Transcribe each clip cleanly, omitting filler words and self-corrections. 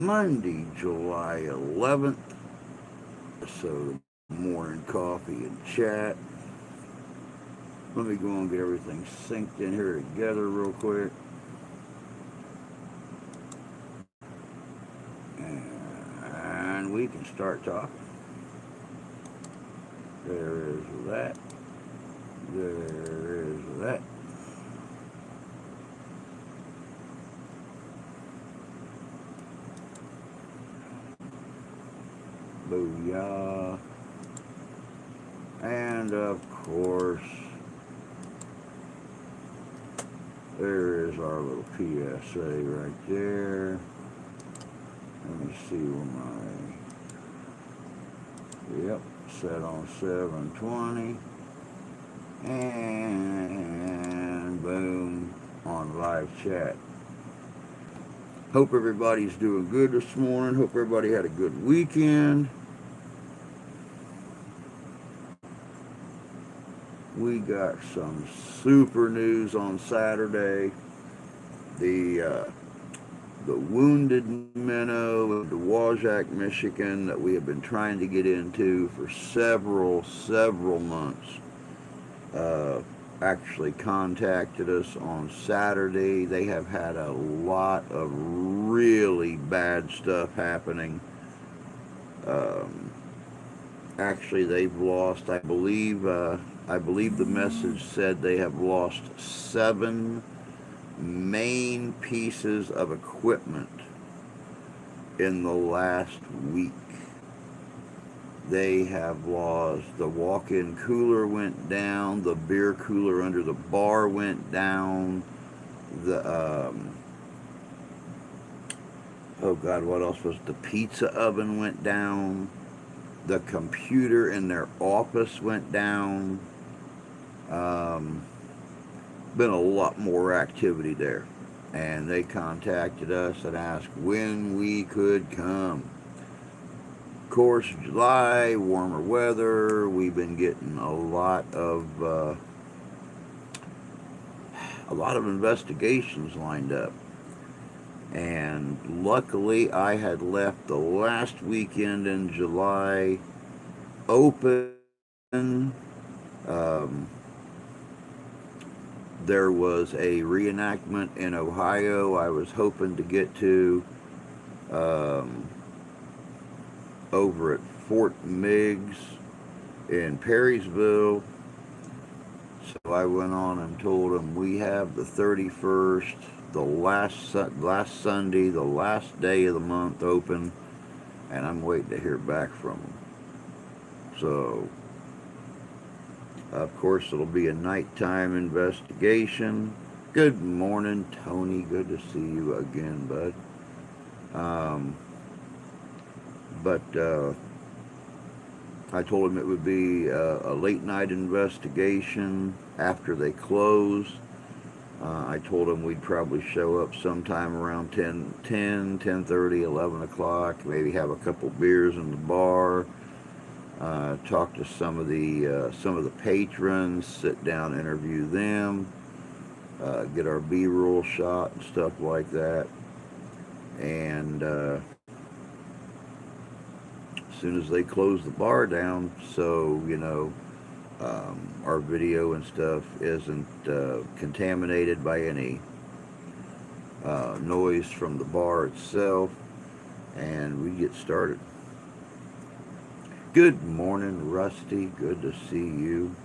Monday, July 11th. So, morning coffee and chat. Let me go and get everything synced in here together real quick. And we can start talking. There is that. There is that. Booyah. And of course, there is our little PSA right there. Let me see where my, yep, set on 720. And boom, on live chat. Hope everybody's doing good this morning. Hope everybody had a good weekend. We got some super news on Saturday. The wounded minnow of Dowagiac, Michigan, that we have been trying to get into for several months, actually contacted us on Saturday. They have had a lot of really bad stuff happening. Um, Actually, they've lost, I believe the message said they have lost 7 main pieces of equipment in the last week. They have lost, the walk-in cooler went down, the beer cooler under the bar went down, the oh god, what else was, the pizza oven went down, the computer in their office went down. um, Been a lot more activity there, and they contacted us and asked when we could come. Of course, July, warmer weather. We've been getting a lot of investigations lined up, and luckily, I had left the last weekend in July open. Um, there was a reenactment in Ohio I was hoping to get to, um, over at Fort Meigs in Perrysville. So I went on and told them we have the 31st, the last Sunday, the last day of the month open, and I'm waiting to hear back from them. So, of course, it'll be a nighttime investigation. Good morning, Tony. Good to see you again, bud. Um, but I told him it would be a late night investigation after they close. I told him we'd probably show up sometime around 10:30, 11 o'clock, maybe have a couple beers in the bar, talk to some of the patrons, sit down, interview them, get our B-roll shot and stuff like that. And as soon as they close the bar down, so our video and stuff isn't contaminated by any noise from the bar itself, and we get started. Good morning, Rusty. Good to see you.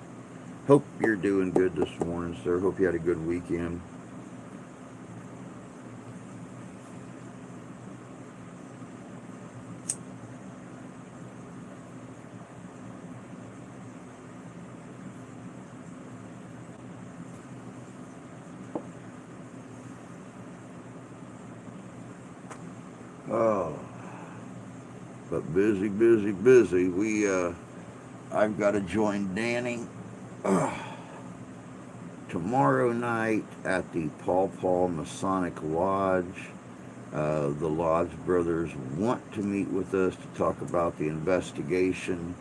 Hope you're doing good this morning, sir. Hope you had a good weekend. Oh, but busy, busy, busy. I've got to join Danny tomorrow night at the Paw Paw Masonic Lodge. The Lodge brothers want to meet with us to talk about the investigation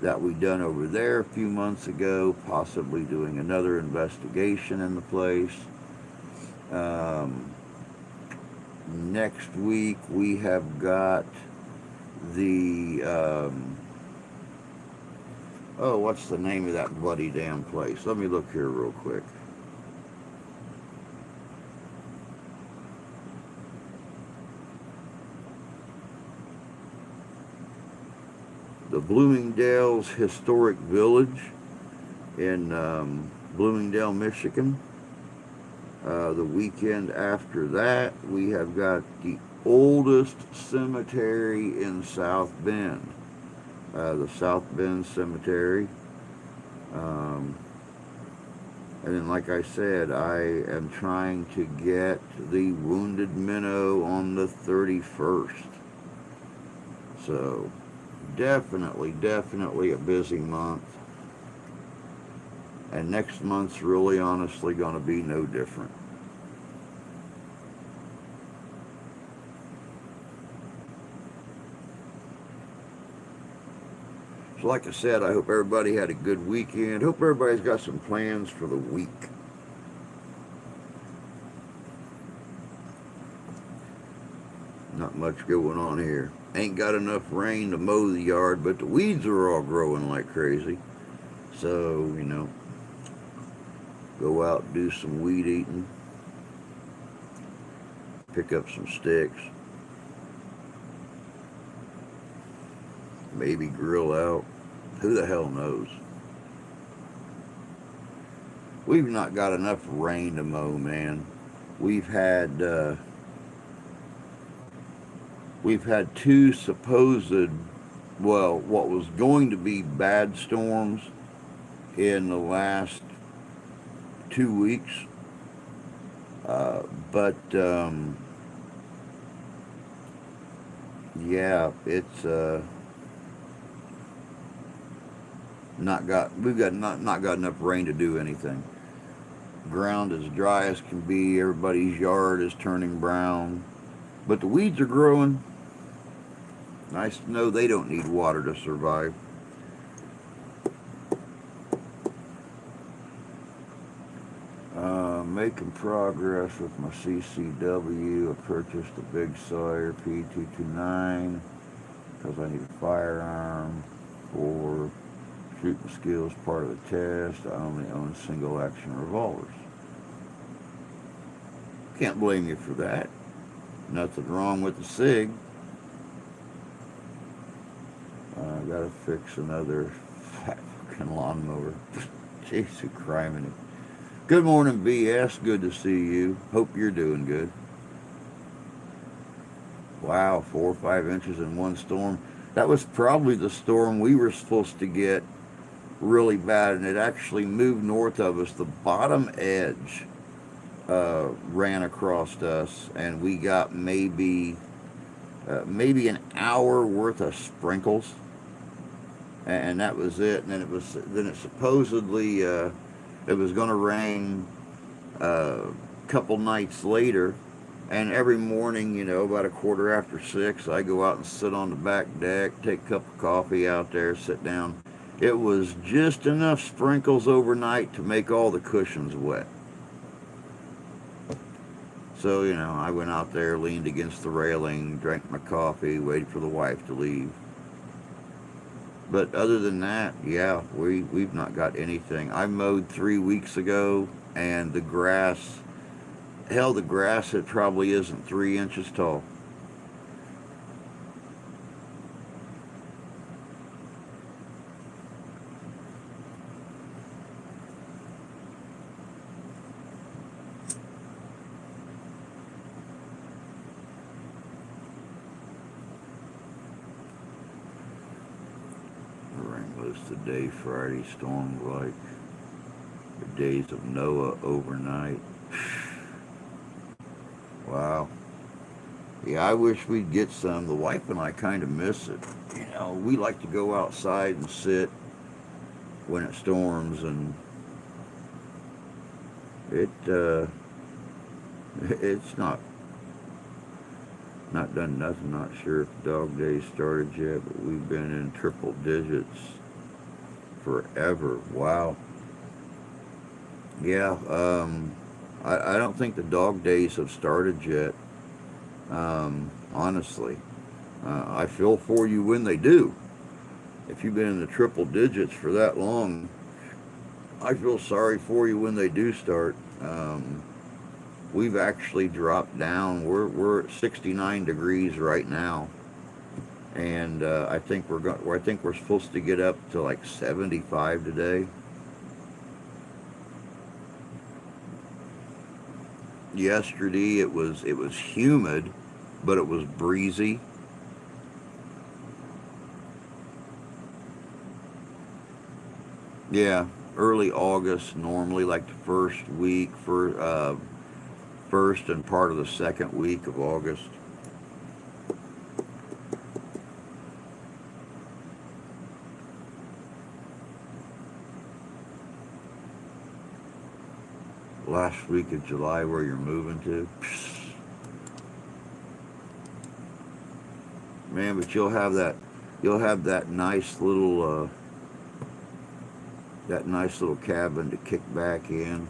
that we done over there a few months ago, possibly doing another investigation in the place. Um, Next week we have got the, oh, what's the name of that bloody damn place? Let me look here real quick. The Bloomingdale's Historic Village in Bloomingdale, Michigan. The weekend after that, we have got the oldest cemetery in South Bend, the South Bend Cemetery. And then, like I said, I am trying to get the Wounded Minnow on the 31st. So, definitely a busy month. And next month's really honestly going to be no different. So like I said, I hope everybody had a good weekend. Hope everybody's got some plans for the week. Not much going on here. Ain't got enough rain to mow the yard, but the weeds are all growing like crazy. So, you know, go out and do some weed eating. Pick up some sticks. Maybe grill out. Who the hell knows? We've not got enough rain to mow, man. We've had two supposed, well, what was going to be bad storms in the last 2 weeks. But yeah, it's we've got not got enough rain to do anything. Ground is dry as can be. Everybody's yard is turning brown, but the weeds are growing. Nice to know they don't need water to survive. Making progress with my CCW. I purchased a Big Sawyer P229 because I need a firearm for shooting skills part of the test. I only own single action revolvers. Can't blame you for that. Nothing wrong with the SIG. I gotta fix another fat fucking lawnmower. Jesus Christ. Good morning, BS. Good to see you. Hope you're doing good. Wow, 4 or 5 inches in one storm. That was probably the storm we were supposed to get really bad, and it actually moved north of us. The bottom edge ran across us, and we got maybe an hour worth of sprinkles, and that was it. And then it supposedly it was going to rain a couple nights later, and every morning, you know, about 6:15, I go out and sit on the back deck, take a cup of coffee out there, sit down. It was just enough sprinkles overnight to make all the cushions wet. So, you know, I went out there, leaned against the railing, drank my coffee, waited for the wife to leave. But other than that, yeah, we've not got anything. I mowed 3 weeks ago, and the grass, it probably isn't 3 inches tall. Today, Friday, storms like the days of Noah overnight. Wow. Yeah, I wish we'd get some. The wife and I kind of miss it. You know, we like to go outside and sit when it storms, and it's not done nothing. Not sure if dog days started yet, but we've been in triple digits forever. Wow. Yeah, I don't think the dog days have started yet. Honestly, I feel for you when they do. If you've been in the triple digits for that long, I feel sorry for you when they do start. We've actually dropped down. We're at 69 degrees right now, and I think we're supposed to get up to like 75 today. Yesterday it was humid, but it was breezy. Yeah, early August normally, like the first week for first and part of the second week of August. Last week of July, where you're moving to, man. But you'll have that nice little cabin to kick back in.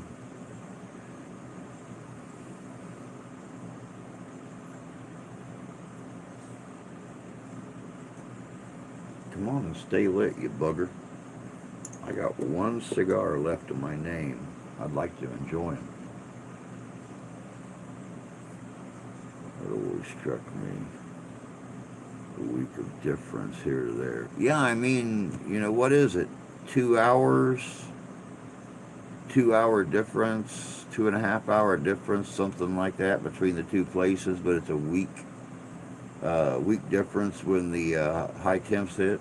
Come on and stay lit, you bugger. I got one cigar left in my name. I'd like to enjoy them. It always struck me a week of difference here to there. Yeah, I mean, what is it? 2 hours, 2 hour difference, 2.5 hour difference, something like that between the two places. But it's a week difference when the high temps hit.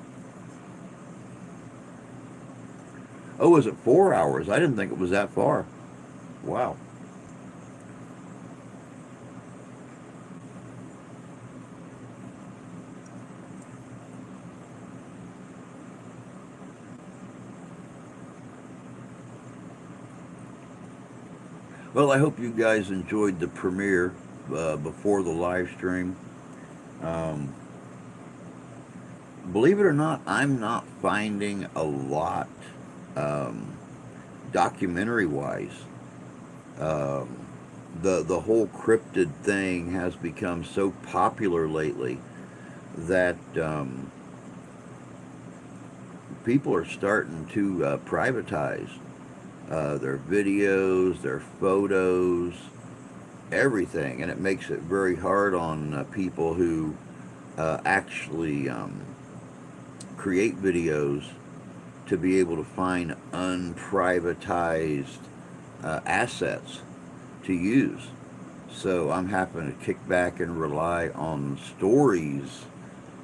Oh, was it 4 hours? I didn't think it was that far. Wow. Well, I hope you guys enjoyed the premiere before the live stream. Um, Believe it or not, I'm not finding a lot um, documentary wise. Um, the whole cryptid thing has become so popular lately that people are starting to privatize their videos, their photos, everything, and it makes it very hard on people who actually create videos to be able to find unprivatized assets to use. So I'm having to kick back and rely on stories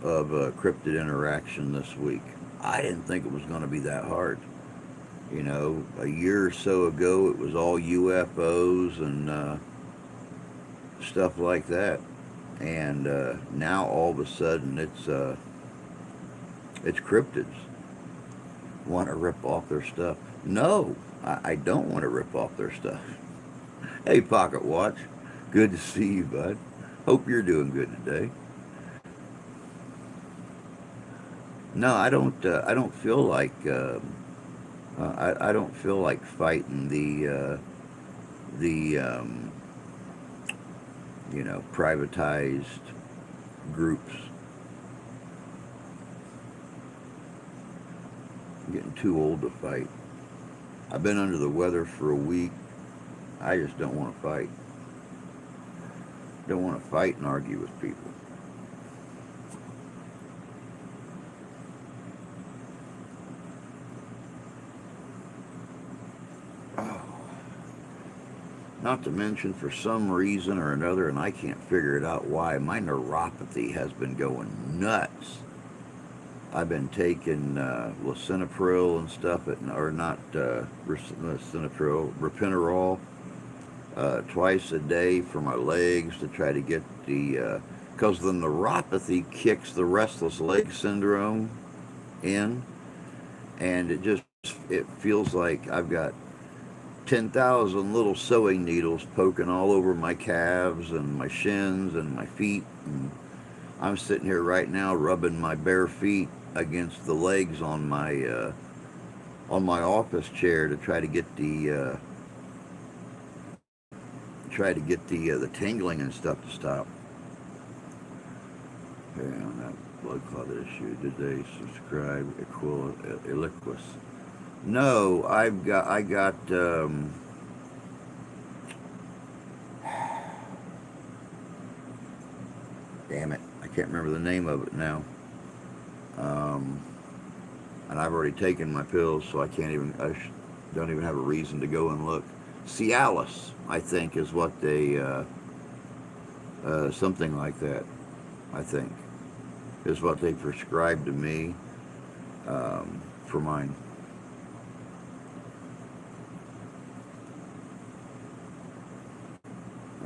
of cryptid interaction this week. I didn't think it was going to be that hard. A year or so ago, it was all UFOs and stuff like that, and now all of a sudden it's cryptids. Want to rip off their stuff? No, I don't want to rip off their stuff. Hey, Pocket Watch, good to see you, bud. Hope you're doing good today. No, I don't. I don't feel like. I don't feel like fighting the privatized groups. I'm getting too old to fight. I've been under the weather for a week. I just don't want to fight. Don't want to fight and argue with people. Oh. Not to mention, for some reason or another, and I can't figure it out why, my neuropathy has been going nuts. I've been taking lisinopril and stuff, or not lisinopril, ropinirole, twice a day for my legs to try to get because the neuropathy kicks the restless leg syndrome in, and it feels like I've got 10,000 little sewing needles poking all over my calves and my shins and my feet. And I'm sitting here right now rubbing my bare feet against the legs on my office chair to try to get the tingling and stuff to stop. Okay, on that blood clot issue, did they subscribe Eliquis? No, I got, damn it, I can't remember the name of it now. Um, and I've already taken my pills, so I can't even, don't even have a reason to go and look. Cialis, I think, is what they, something like that, I think, is what they prescribed to me, for mine. I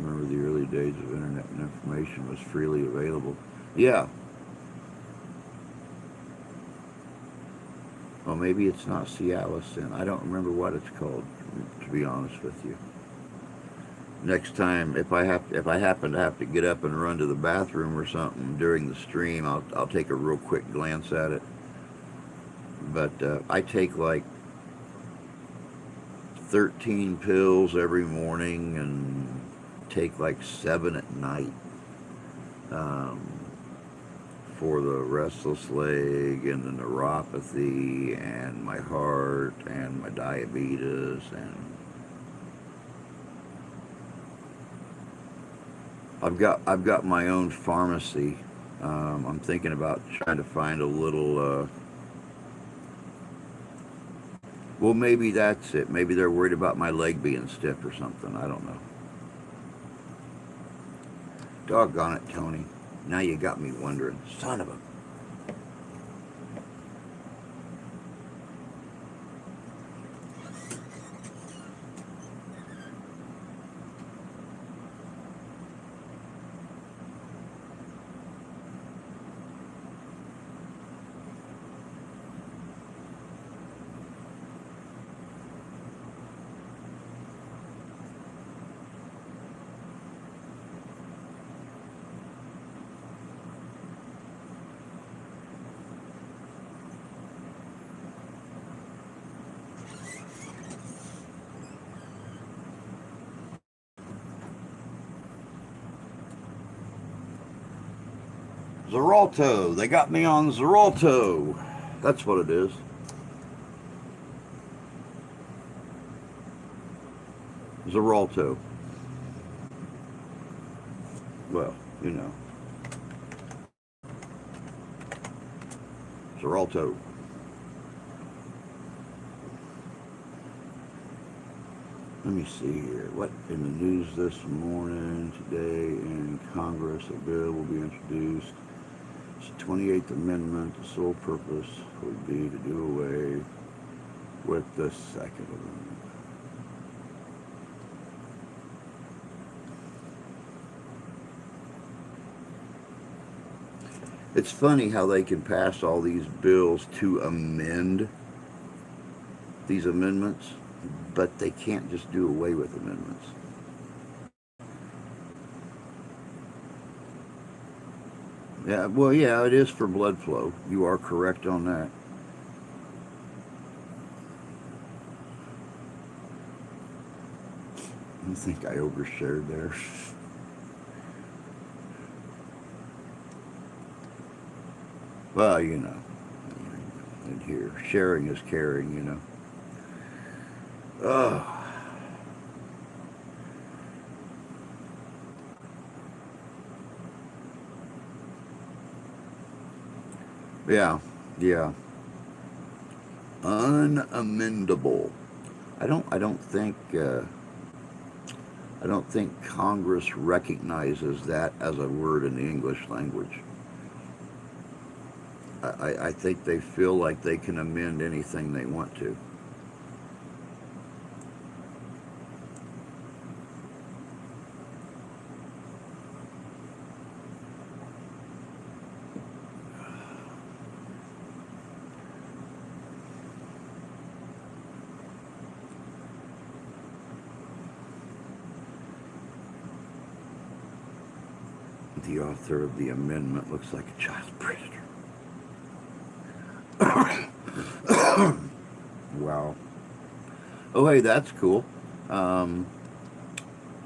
remember the early days of internet and information was freely available. Yeah. Well, maybe it's not Cialis then. I don't remember what it's called, to be honest with you. Next time, if I happen to have to get up and run to the bathroom or something during the stream, I'll take a real quick glance at it. But I take like 13 pills every morning and take like 7 at night, for the restless leg and the neuropathy and my heart and my diabetes, and I've got my own pharmacy. I'm thinking about trying to find a little. Well, maybe that's it. Maybe they're worried about my leg being stiff or something. I don't know. Doggone it, Tony. Now you got me wondering. Son of a... Xarelto. They got me on Xarelto. That's what it is. Xarelto. Well, you know. Xarelto. Let me see here. What in the news this morning, today in Congress, a bill will be introduced. It's the 28th Amendment. The sole purpose would be to do away with the Second Amendment. It's funny how they can pass all these bills to amend these amendments, but they can't just do away with amendments. Yeah, well, yeah, it is for blood flow. You are correct on that. I think I overshared there. Well, you know, and here, sharing is caring, you know. Oh, yeah, yeah. Unamendable. I don't think Congress recognizes that as a word in the English language. I think they feel like they can amend anything they want to. The author of the amendment looks like a child predator. Wow. Oh, hey, that's cool. Um,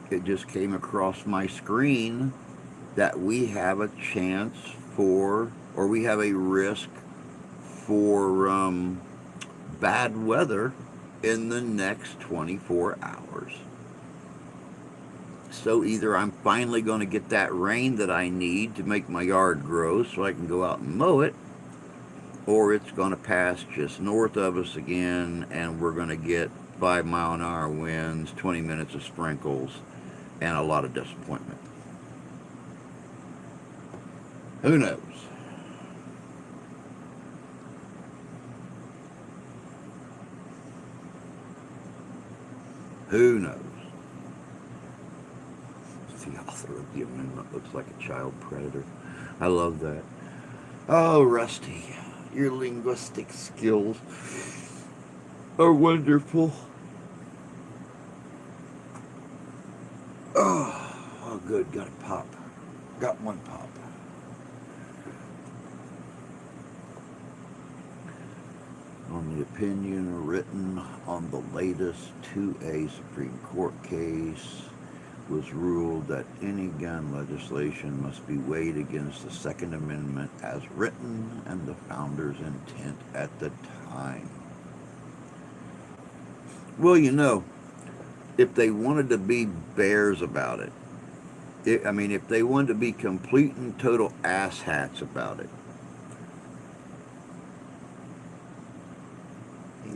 it just came across my screen that we have a chance for, or we have a risk for bad weather in the next 24 hours. So either I'm finally going to get that rain that I need to make my yard grow so I can go out and mow it, or it's going to pass just north of us again and we're going to get 5-mile-an-hour winds, 20 minutes of sprinkles, and a lot of disappointment. Who knows? Who knows? The author of the amendment looks like a child predator. I love that. Oh, Rusty, your linguistic skills are wonderful. Oh, good. Got a pop. Got one pop. On the opinion written on the latest 2A Supreme Court case, was ruled that any gun legislation must be weighed against the Second Amendment as written and the founders' intent at the time. Well, you know, if they wanted to be bears about it, if they wanted to be complete and total asshats about it,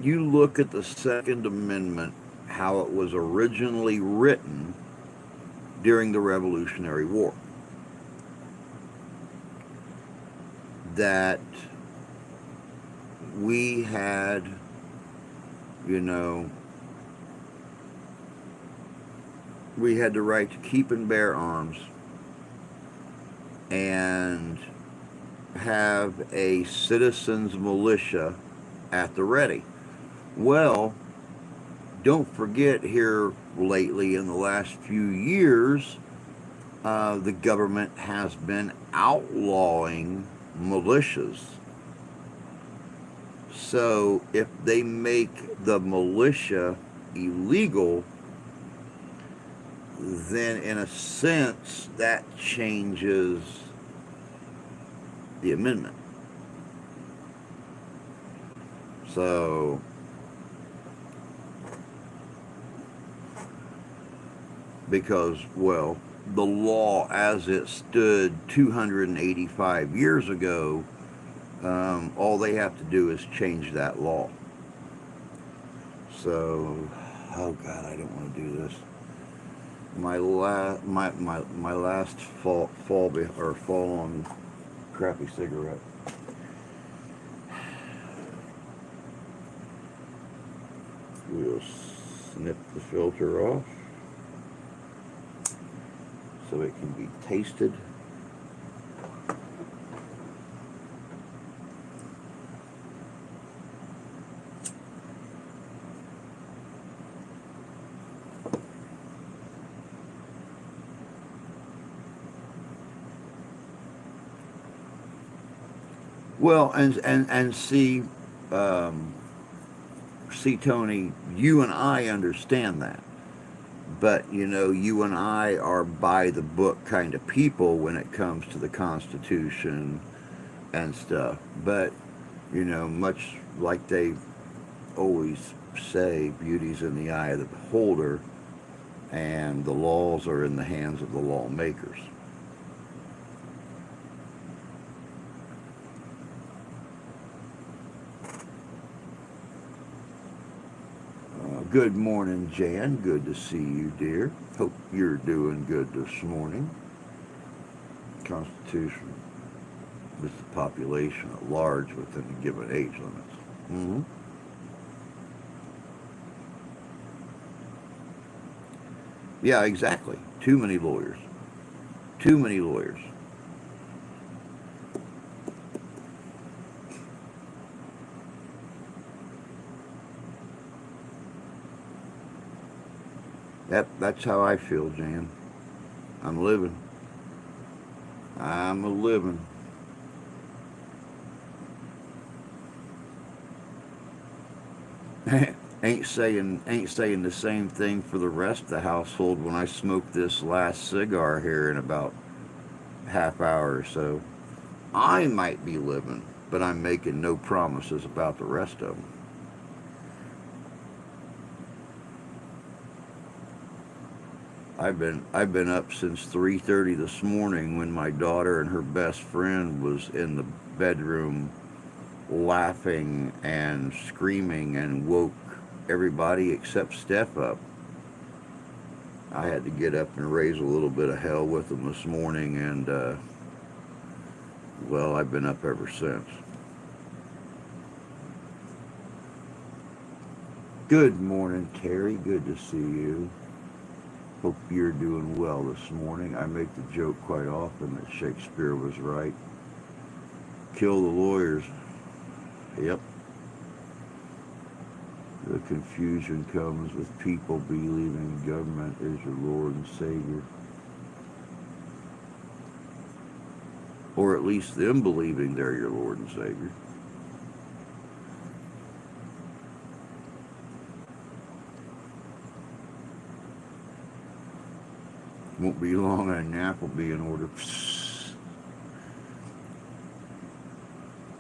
you look at the Second Amendment, how it was originally written during the Revolutionary War. That we had, we had the right to keep and bear arms and have a citizens' militia at the ready. Well, don't forget here lately in the last few years, the government has been outlawing militias. So if they make the militia illegal, then in a sense that changes the amendment. So because, well, the law as it stood 285 years ago, all they have to do is change that law. So, oh God, I don't want to do this. My last fall on crappy cigarette. We'll snip the filter off so it can be tasted. Well, and see, Tony, you and I understand that. But, you and I are by the book kind of people when it comes to the Constitution and stuff. But, much like they always say, beauty's in the eye of the beholder, and the laws are in the hands of the lawmakers. Good morning, Jan. Good to see you, dear. Hope you're doing good this morning. Constitution is the population at large within the given age limits. Mm-hmm. Yeah, exactly. Too many lawyers. Too many lawyers. That's how I feel, Jan. I'm living. I'm a living. ain't saying the same thing for the rest of the household when I smoke this last cigar here in about half hour or so. I might be living, but I'm making no promises about the rest of them. I've been up since 3:30 this morning when my daughter and her best friend was in the bedroom laughing and screaming and woke everybody except Steph up. I had to get up and raise a little bit of hell with them this morning, and well, I've been up ever since. Good morning, Terry. Good to see you. Hope you're doing well this morning. I make the joke quite often that Shakespeare was right. Kill the lawyers. Yep. The confusion comes with people believing government is your Lord and Savior. Or at least them believing they're your Lord and Savior. Won't be long and a nap will be in order.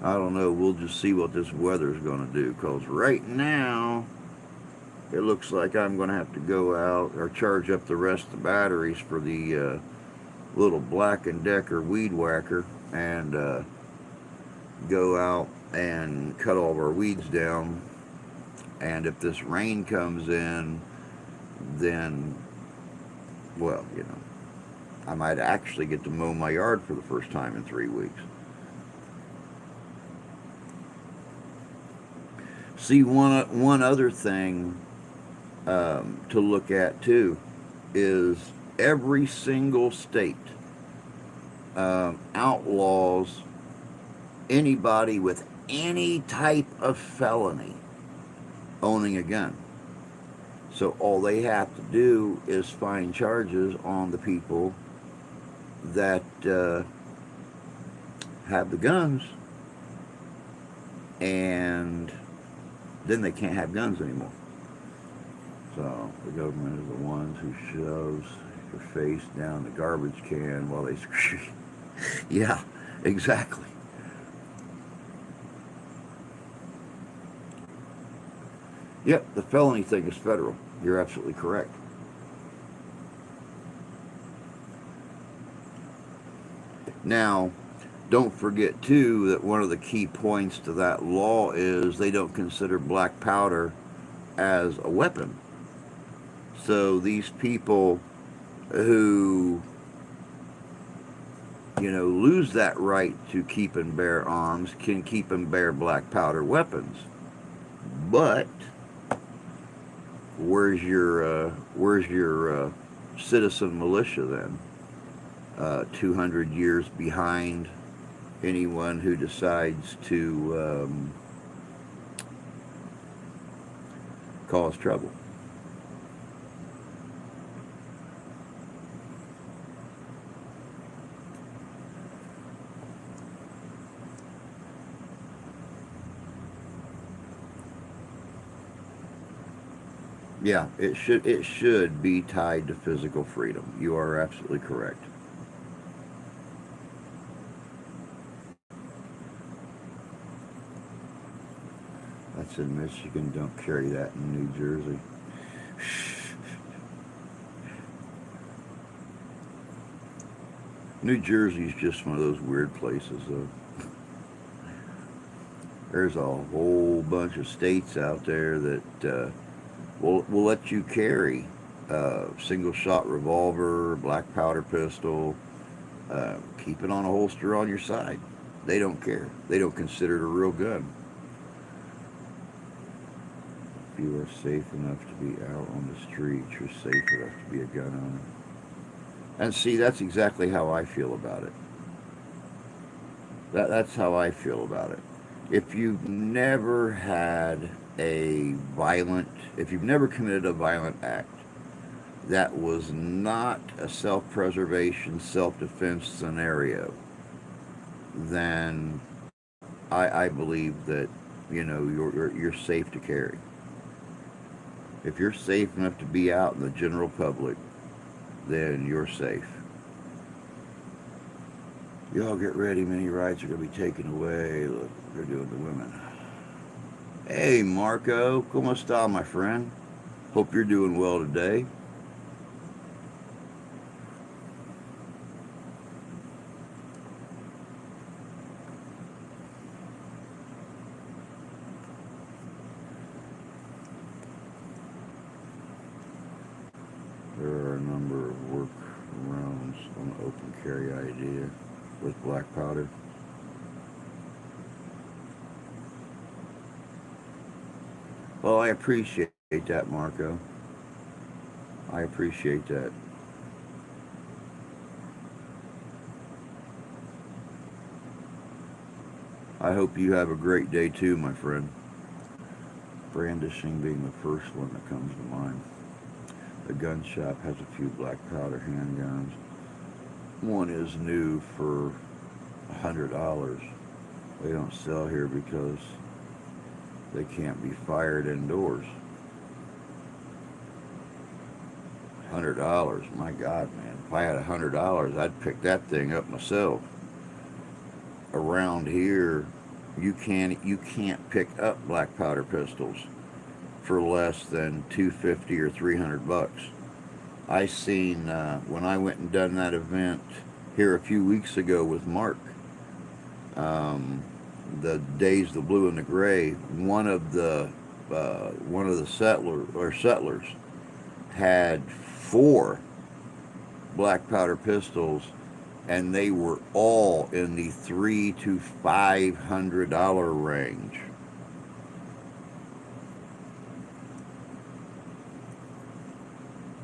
I don't know. We'll just see what this weather's going to do. Because right now, it looks like I'm going to have to go out or charge up the rest of the batteries for the little Black & Decker weed whacker and go out and cut all of our weeds down. And if this rain comes in, then, well, I might actually get to mow my yard for the first time in 3 weeks. See, one other thing to look at too is every single state outlaws anybody with any type of felony owning a gun. So all they have to do is find charges on the people that have the guns, and then they can't have guns anymore. So the government is the ones who shoves your face down the garbage can while they scream. Yeah, exactly. Yep, the felony thing is federal. You're absolutely correct. Now, don't forget too that one of the key points to that law is they don't consider black powder as a weapon. So these people who lose that right to keep and bear arms can keep and bear black powder weapons. But where's your citizen militia then? 200 years behind anyone who decides to cause trouble. Yeah, it should be tied to physical freedom. You are absolutely correct. That's in Michigan. Don't carry that in New Jersey. New Jersey's just one of those weird places, though. There's a whole bunch of states out there that will let you carry a single shot revolver, black powder pistol, keep it on a holster on your side. They don't care. They don't consider it a real gun. If you are safe enough to be out on the street, you're safe enough to be a gun owner. And see, that's exactly how I feel about it. That's how I feel about it. If you've never had if you've never committed a violent act that was not a self-preservation, self-defense scenario, then I believe that you're safe to carry. If you're safe enough to be out in the general public, then you're safe. Y'all get ready, many rights are going to be taken away. Look, they're doing the women. Hey, Marco, ¿cómo está, my friend? Hope you're doing well today. There are a number of workarounds on the open carry idea with black powder. Well, I appreciate that, Marco. I appreciate that. I hope you have a great day too, my friend. Brandishing being the first one that comes to mind. The gun shop has a few black powder handguns. One is new for $100. They don't sell here because they can't be fired indoors. $100, my God, man! If I had $100, I'd pick that thing up myself. Around here, you can't pick up black powder pistols for less than 250 or $300. I seen when I went and done that event here a few weeks ago with Mark. Um, the Days, the Blue and the Gray. One of the settlers had four black powder pistols, and they were all in the $300 to $500 range.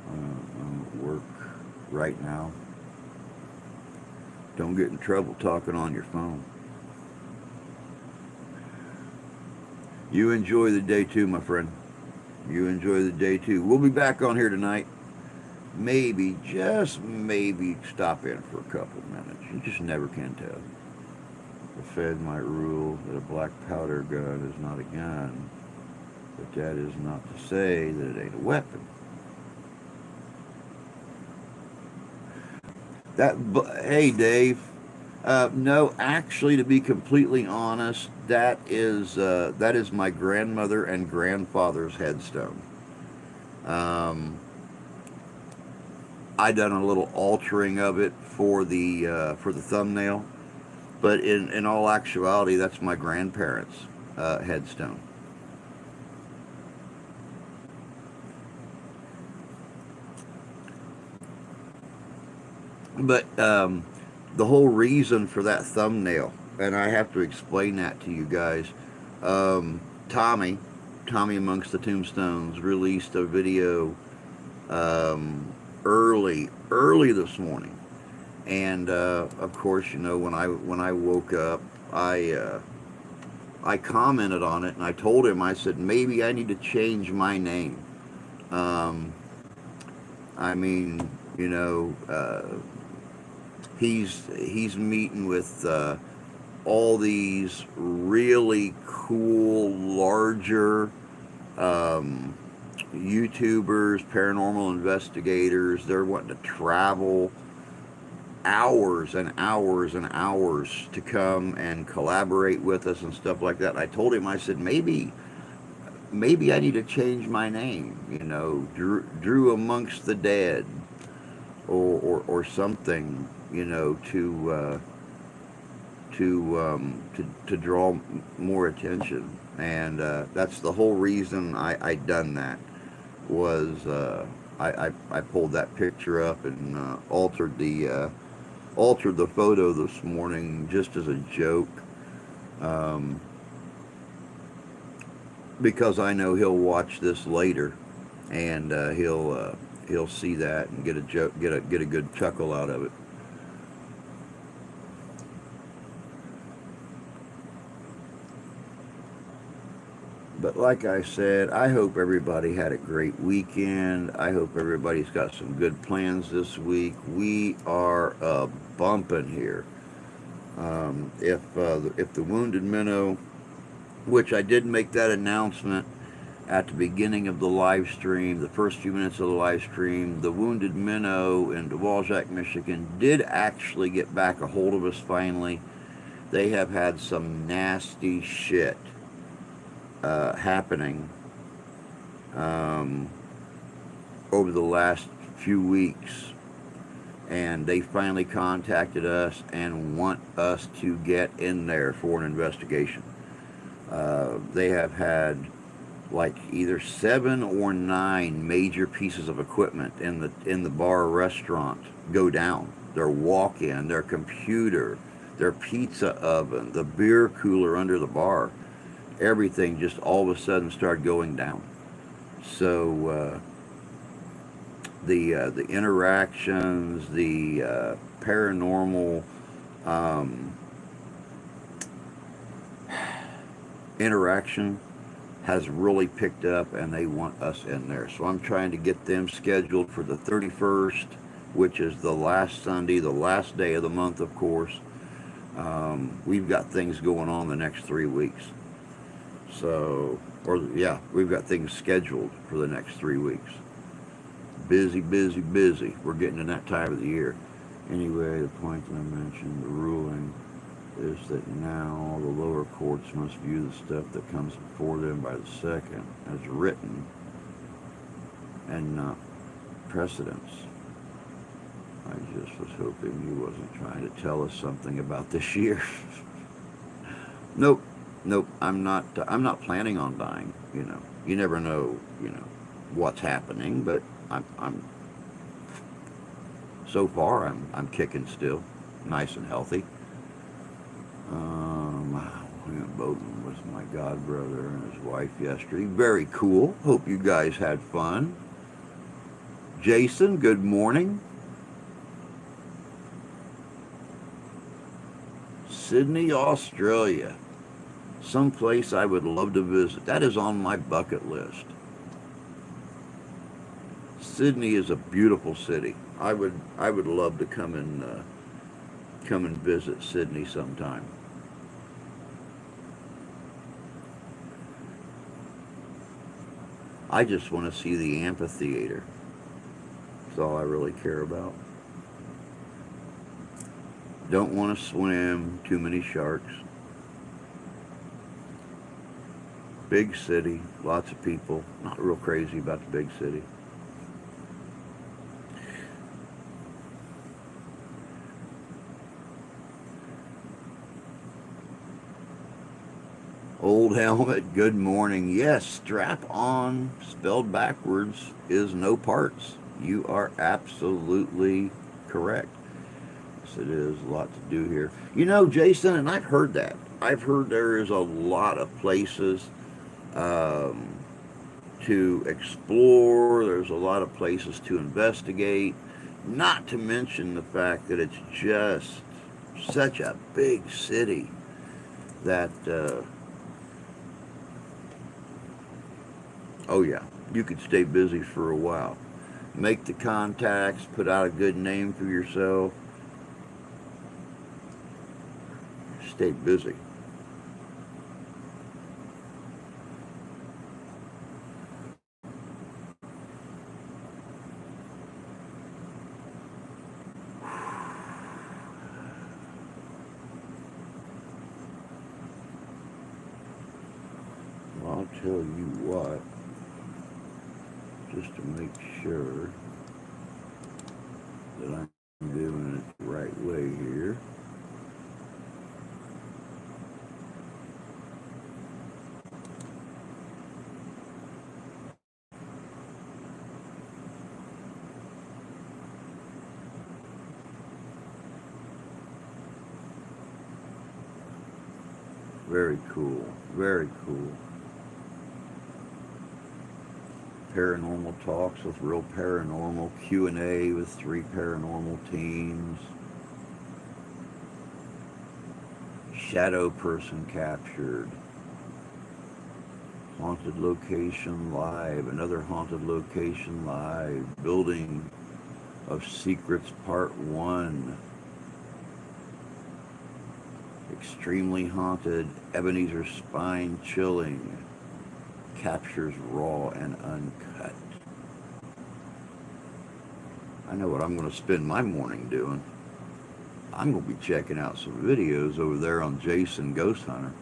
I'm at work right now. Don't get in trouble talking on your phone. You enjoy the day too, my friend. You enjoy the day too. We'll be back on here tonight. Maybe, just maybe, stop in for a couple minutes. You just never can tell. The Fed might rule that a black powder gun is not a gun, but that is not to say that it ain't a weapon. Hey, Dave. No, actually, to be completely honest, that is my grandmother and grandfather's headstone. Um, I done a little altering of it for the thumbnail, but in all actuality, that's my grandparents' headstone. But the whole reason for that thumbnail, and I have to explain that to you guys. Um, Tommy, Tommy amongst the Tombstones, released a video um, early this morning, and of course, when I woke up, I commented on it, and I told him, I said, maybe I need to change my name. Um, I mean, he's meeting with all these really cool, larger um, YouTubers, paranormal investigators. They're wanting to travel hours and hours and hours to come and collaborate with us and stuff like that. And I told him, I said, maybe I need to change my name. Drew amongst the dead, or something. To draw more attention, and that's the whole reason I done that. Was I pulled that picture up and altered the photo this morning just as a joke, um, because I know he'll watch this later, and he'll see that and get a joke, get a good chuckle out of it. But like I said, I hope everybody had a great weekend. I hope everybody's got some good plans this week. We are bumping here. If the Wounded Minnow, which I did make that announcement at the beginning of the live stream, the first few minutes of the live stream, the Wounded Minnow in Dvorak, Michigan did actually get back a hold of us finally. They have had some nasty shit happening over the last few weeks, and they finally contacted us and want us to get in there for an investigation. They have had like either 7 or 9 major pieces of equipment in the bar or restaurant go down. Their walk-in, their computer, their pizza oven, the beer cooler under the bar, everything just all of a sudden started going down. So the interactions, the paranormal interaction has really picked up, and they want us in there. So I'm trying to get them scheduled for the 31st, which is the last Sunday, the last day of the month, of course. We've got things going on the next 3 weeks. So, we've got things scheduled for the next 3 weeks. Busy, busy, busy. We're getting in that time of the year. Anyway, the point that I mentioned, the ruling, is that now the lower courts must view the stuff that comes before them by the second as written and not precedents. I just was hoping he wasn't trying to tell us something about this year. Nope, I'm not planning on dying. You never know, what's happening, but I'm so far I'm kicking still, nice and healthy. William Bowden was my god brother and his wife yesterday. Very cool. Hope you guys had fun. Jason, good morning. Sydney, Australia. Someplace I would love to visit. That is on my bucket list. Sydney is a beautiful city. I would love to come and visit Sydney sometime. I just want to see the amphitheater. That's all I really care about. Don't want to swim, too many sharks. Big city, lots of people. Not real crazy about the big city. Old Helmet, good morning. Yes, strap on, spelled backwards, is no parts. You are absolutely correct. Yes, it is a lot to do here. Jason, and I've heard that. I've heard there is a lot of places to explore. There's a lot of places to investigate. Not to mention the fact that it's just such a big city that... oh yeah, you could stay busy for a while. Make the contacts, put out a good name for yourself. Stay busy. Well, I'll tell you what. Just to make sure that I'm doing it the right way here. Very cool. Very cool. Paranormal talks with real paranormal, Q&A with 3 paranormal teams, shadow person captured, haunted location live, another haunted location live, building of secrets part 1, extremely haunted, Ebenezer spine chilling, captures raw and uncut. I know what I'm going to spend my morning doing. I'm going to be checking out some videos over there on Jason Ghost Hunter.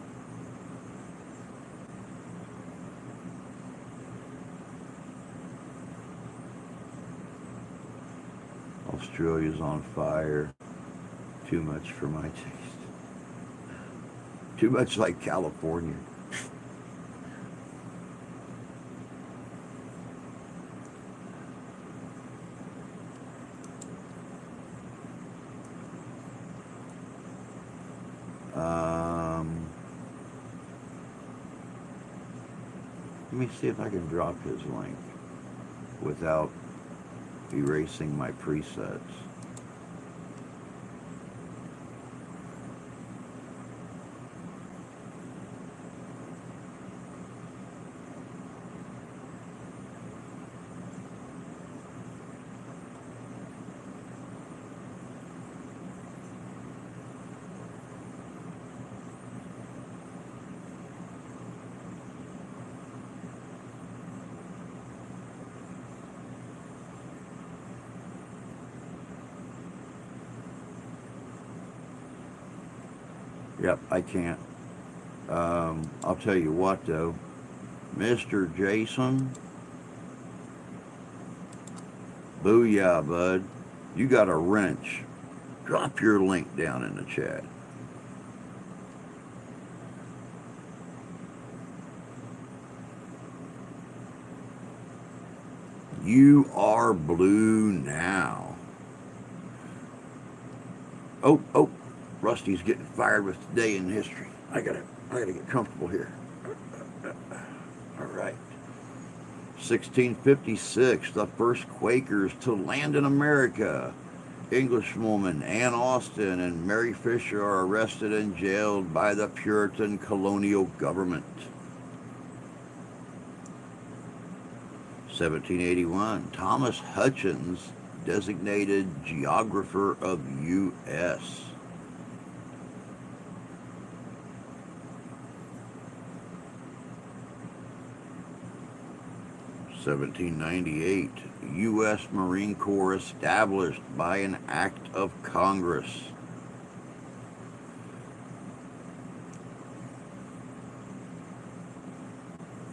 Australia's on fire. Too much for my taste. Too much like California. Let me see if I can drop his link without erasing my presets. Yep, I can't. I'll tell you what, though. Mr. Jason, booyah, bud. You got a wrench. Drop your link down in the chat. You are blue now. Oh. Rusty's getting fired with today in history. I gotta get comfortable here. All right. 1656, the first Quakers to land in America. Englishwoman Anne Austen and Mary Fisher are arrested and jailed by the Puritan colonial government. 1781, Thomas Hutchins, designated geographer of U.S. 1798, U.S. Marine Corps established by an act of Congress.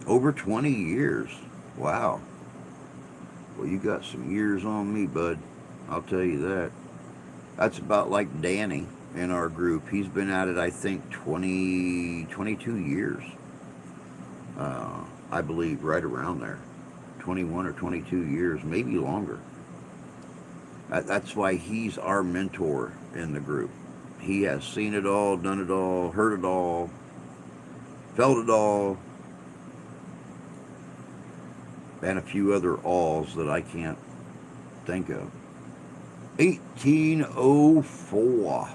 Over 20 years. Wow. Well, you got some years on me, bud. I'll tell you that. That's about like Danny in our group. He's been at it, I think, 22 years. I believe right around there. 21 or 22 years, maybe longer. That's why he's our mentor in the group. He has seen it all, done it all, heard it all, felt it all, and a few other alls that I can't think of. 1804,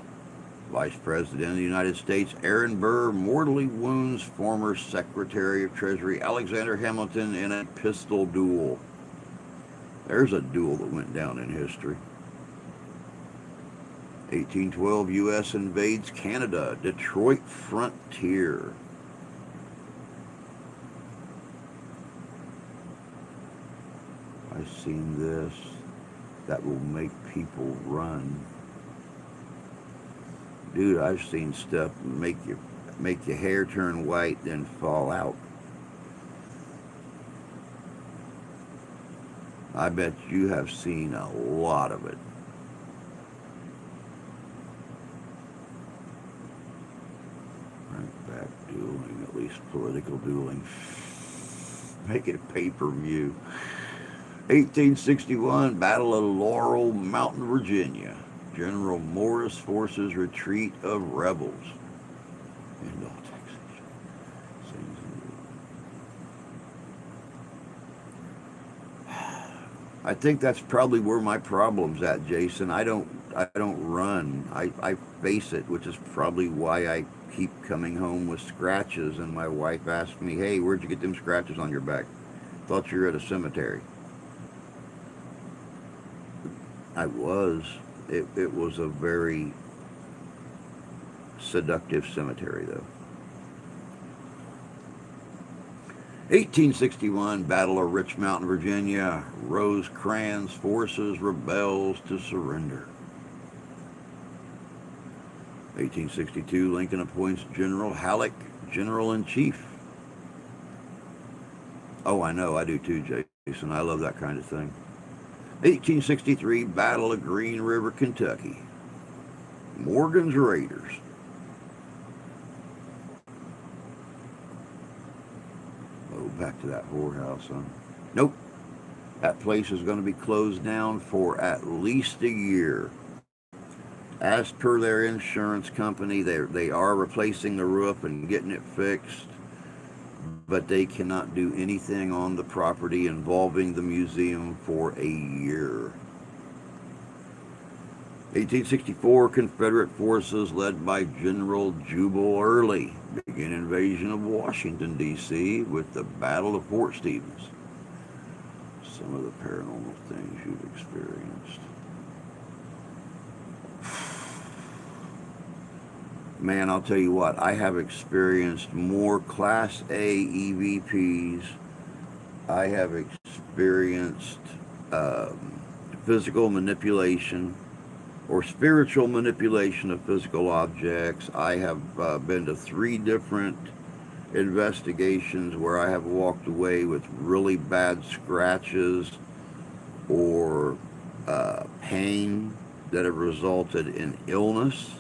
Vice President of the United States Aaron Burr mortally wounds former Secretary of Treasury Alexander Hamilton in a pistol duel. There's a duel that went down in history. 1812, U.S. invades Canada, Detroit frontier. I've seen this. That will make people run. Dude, I've seen stuff make your hair turn white, then fall out. I bet you have seen a lot of it. Right back dueling, at least political dueling. Make it pay-per-view. 1861, Battle of Laurel Mountain, Virginia. General Morris forces retreat of rebels. And all taxation. I think that's probably where my problem's at, Jason. I don't run. I face it, which is probably why I keep coming home with scratches. And my wife asked me, "Hey, where'd you get them scratches on your back? Thought you were at a cemetery." I was. It was a very seductive cemetery, though. 1861, Battle of Rich Mountain, Virginia. Rosecrans' forces rebels to surrender. 1862, Lincoln appoints General Halleck General-in-Chief. Oh, I know, I do too, Jason. I love that kind of thing. 1863, Battle of Green River, Kentucky. Morgan's Raiders. Oh, back to that whorehouse, huh? Nope. That place is going to be closed down for at least a year. As per their insurance company, they are replacing the roof and getting it fixed, but they cannot do anything on the property involving the museum for a year. 1864, Confederate forces led by General Jubal Early begin invasion of Washington, D.C. with the Battle of Fort Stevens. Some of the paranormal things you've experienced. Man, I'll tell you what, I have experienced more Class A EVPs. I have experienced physical manipulation or spiritual manipulation of physical objects. I have been to 3 different investigations where I have walked away with really bad scratches or pain that have resulted in illness.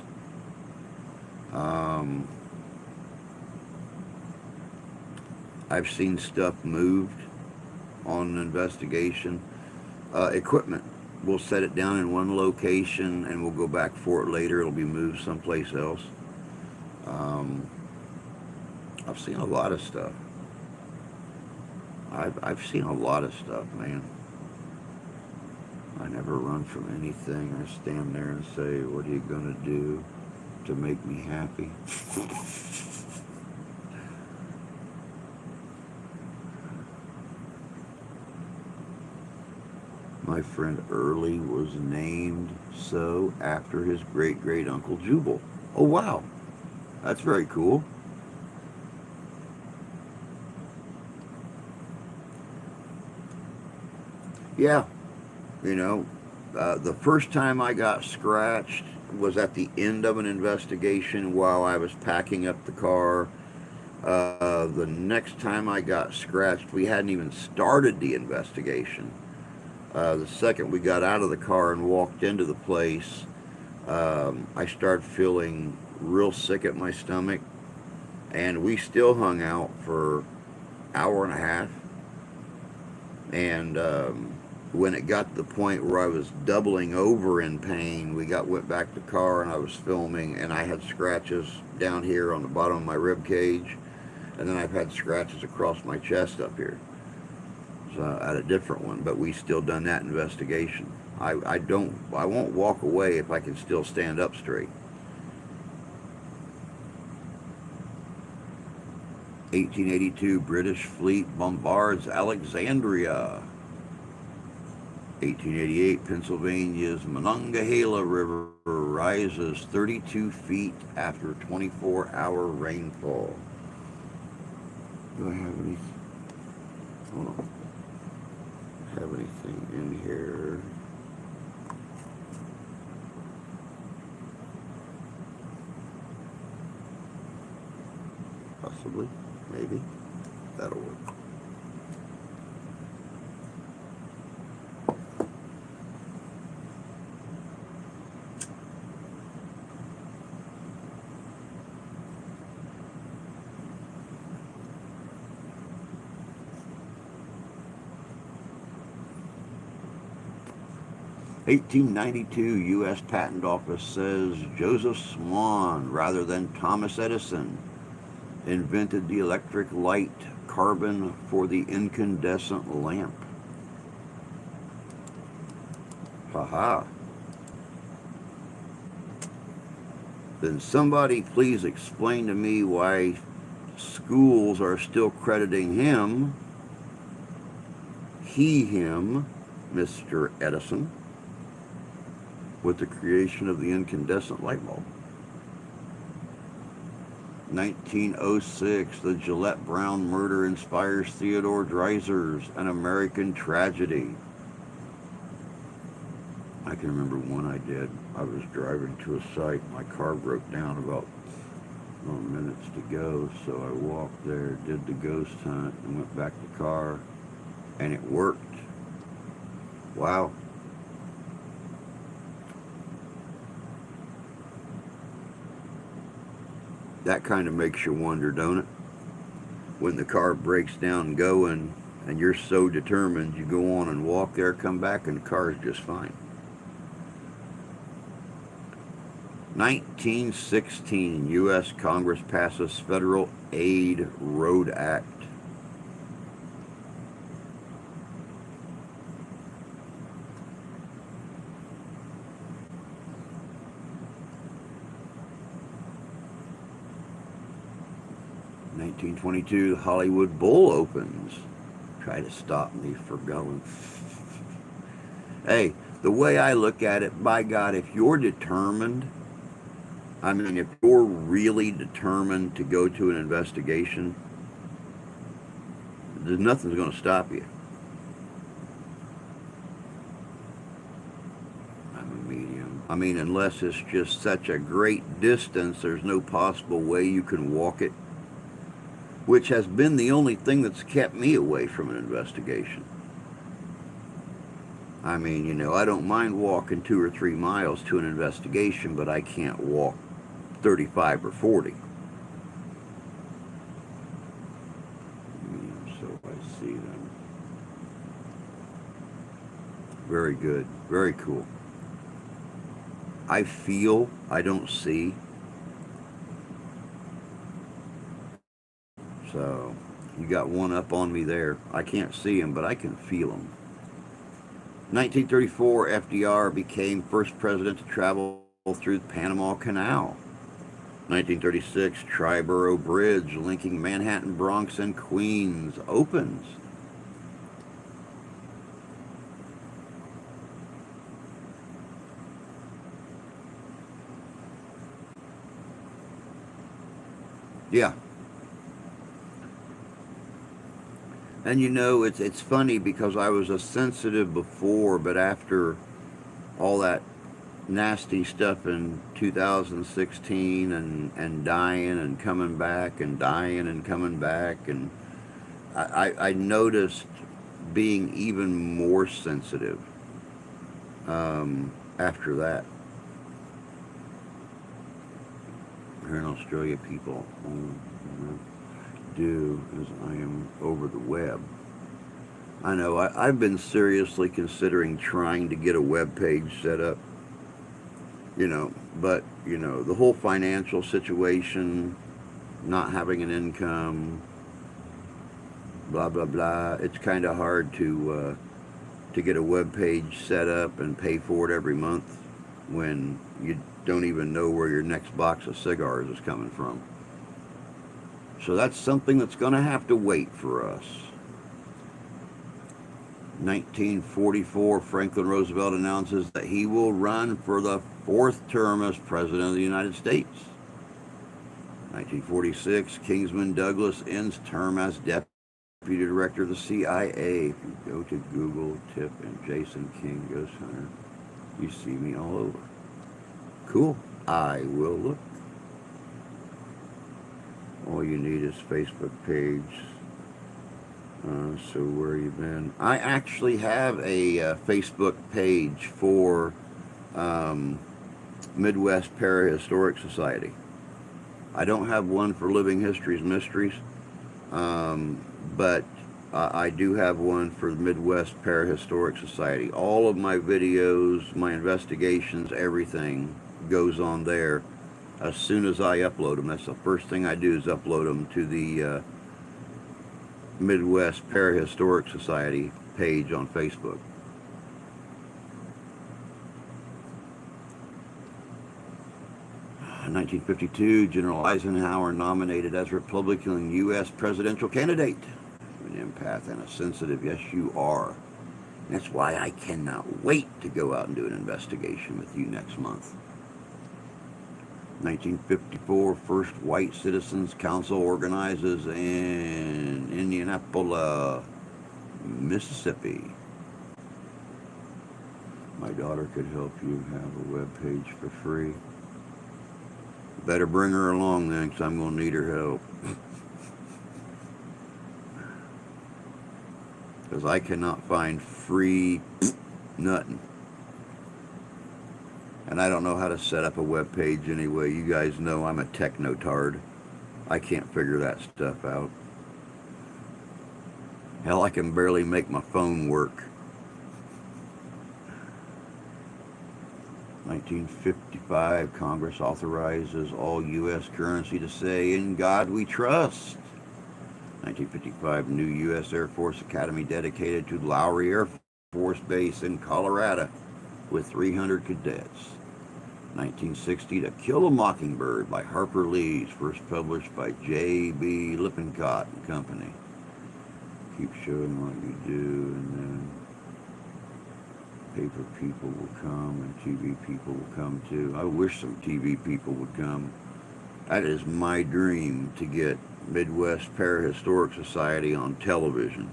I've seen stuff moved on an investigation. Equipment. We'll set it down in one location and we'll go back for it later. It'll be moved someplace else. I've seen a lot of stuff. I've seen a lot of stuff, man. I never run from anything. I stand there and say, what are you going to do to make me happy? My friend Early was named so after his great-great-uncle Jubal. Oh, wow. That's very cool. Yeah, you know, the first time I got scratched was at the end of an investigation while I was packing up the car. The next time I got scratched, we hadn't even started the investigation. The second we got out of the car and walked into the place, I started feeling real sick at my stomach, and we still hung out for an hour and a half. And when it got to the point where I was doubling over in pain, went back to the car and I was filming, and I had scratches down here on the bottom of my rib cage, and then I've had scratches across my chest up here. So at a different one, but we still done that investigation. I won't walk away if I can still stand up straight. 1882, British fleet bombards Alexandria. 1888, Pennsylvania's Monongahela River rises 32 feet after 24-hour rainfall. Do I have any? Hold on. Have anything in here? Possibly. Maybe. That'll work. (1892) U.S. Patent Office says Joseph Swan, rather than Thomas Edison, invented the electric light carbon for the incandescent lamp. Haha. Then somebody please explain to me why schools are still crediting him, him, Mr. Edison, with the creation of the incandescent light bulb. 1906, the Gillette Brown murder inspires Theodore Dreiser's An American Tragedy. I can remember one I did. I was driving to a site. My car broke down about minutes to go, so I walked there, did the ghost hunt, and went back to the car, and it worked. Wow. That kind of makes you wonder, don't it? When the car breaks down going, and you're so determined, you go on and walk there, come back, and the car is just fine. 1916, U.S. Congress passes Federal Aid Road Act. In 1922, the Hollywood Bowl opens. Try to stop me for going. Hey, the way I look at it, by God, if you're determined, I mean, if you're really determined to go to an investigation, there's nothing's going to stop you. I'm a medium. I mean, unless it's just such a great distance, there's no possible way you can walk it, which has been the only thing that's kept me away from an investigation. I mean, you know, I don't mind walking 2 or 3 miles to an investigation, but I can't walk 35 or 40. So I see them. Very good. Very cool. I feel, I don't see. So you got one up on me there. I can't see them, but I can feel them. 1934, FDR became first president to travel through the Panama Canal. 1936, Triborough Bridge linking Manhattan, Bronx, and Queens opens. Yeah. And you know, it's funny because I was a sensitive before, but after all that nasty stuff in 2016 and dying and coming back and dying and coming back, and I noticed being even more sensitive after that. Here in Australia, people do as I am over the web. I know I've been seriously considering trying to get a web page set up, you know, but, you know, the whole financial situation, not having an income, blah, blah, blah, it's kind of hard to get a web page set up and pay for it every month when you don't even know where your next box of cigars is coming from. So that's something that's going to have to wait for us. 1944, Franklin Roosevelt announces that he will run for the 4th term as President of the United States. 1946, Kingsman Douglas ends term as Deputy Director of the CIA. If you go to Google, Tip, and Jason King Ghost Hunter, you see me all over. Cool. I will look. All you need is Facebook page. So where you been? I actually have a Facebook page for Midwest Parahistoric Society. I don't have one for Living Histories Mysteries, but I do have one for the Midwest Parahistoric Society. All of my videos, my investigations, everything goes on there as soon as I upload them. That's the first thing I do, is upload them to the Midwest Parahistoric Society page on Facebook. In 1952, General Eisenhower nominated as Republican U.S. presidential candidate. An empath and a sensitive, yes you are. That's why I cannot wait to go out and do an investigation with you next month. 1954, first White Citizens Council organizes in Indianapolis, Mississippi. My daughter could help you have a web page for free. Better bring her along then, because I'm going to need her help. Because I cannot find free nothing. And I don't know how to set up a web page anyway. You guys know I'm a techno-tard. I can't figure that stuff out. Hell, I can barely make my phone work. 1955, Congress authorizes all U.S. currency to say, "In God we trust." 1955, new U.S. Air Force Academy dedicated to Lowry Air Force Base in Colorado with 300 cadets. 1960, To Kill a Mockingbird by Harper Lee, first published by J.B. Lippincott and Company. Keep showing what you do, and then paper people will come and TV people will come too. I wish some TV people would come. That is my dream, to get Midwest Parahistoric Society on television.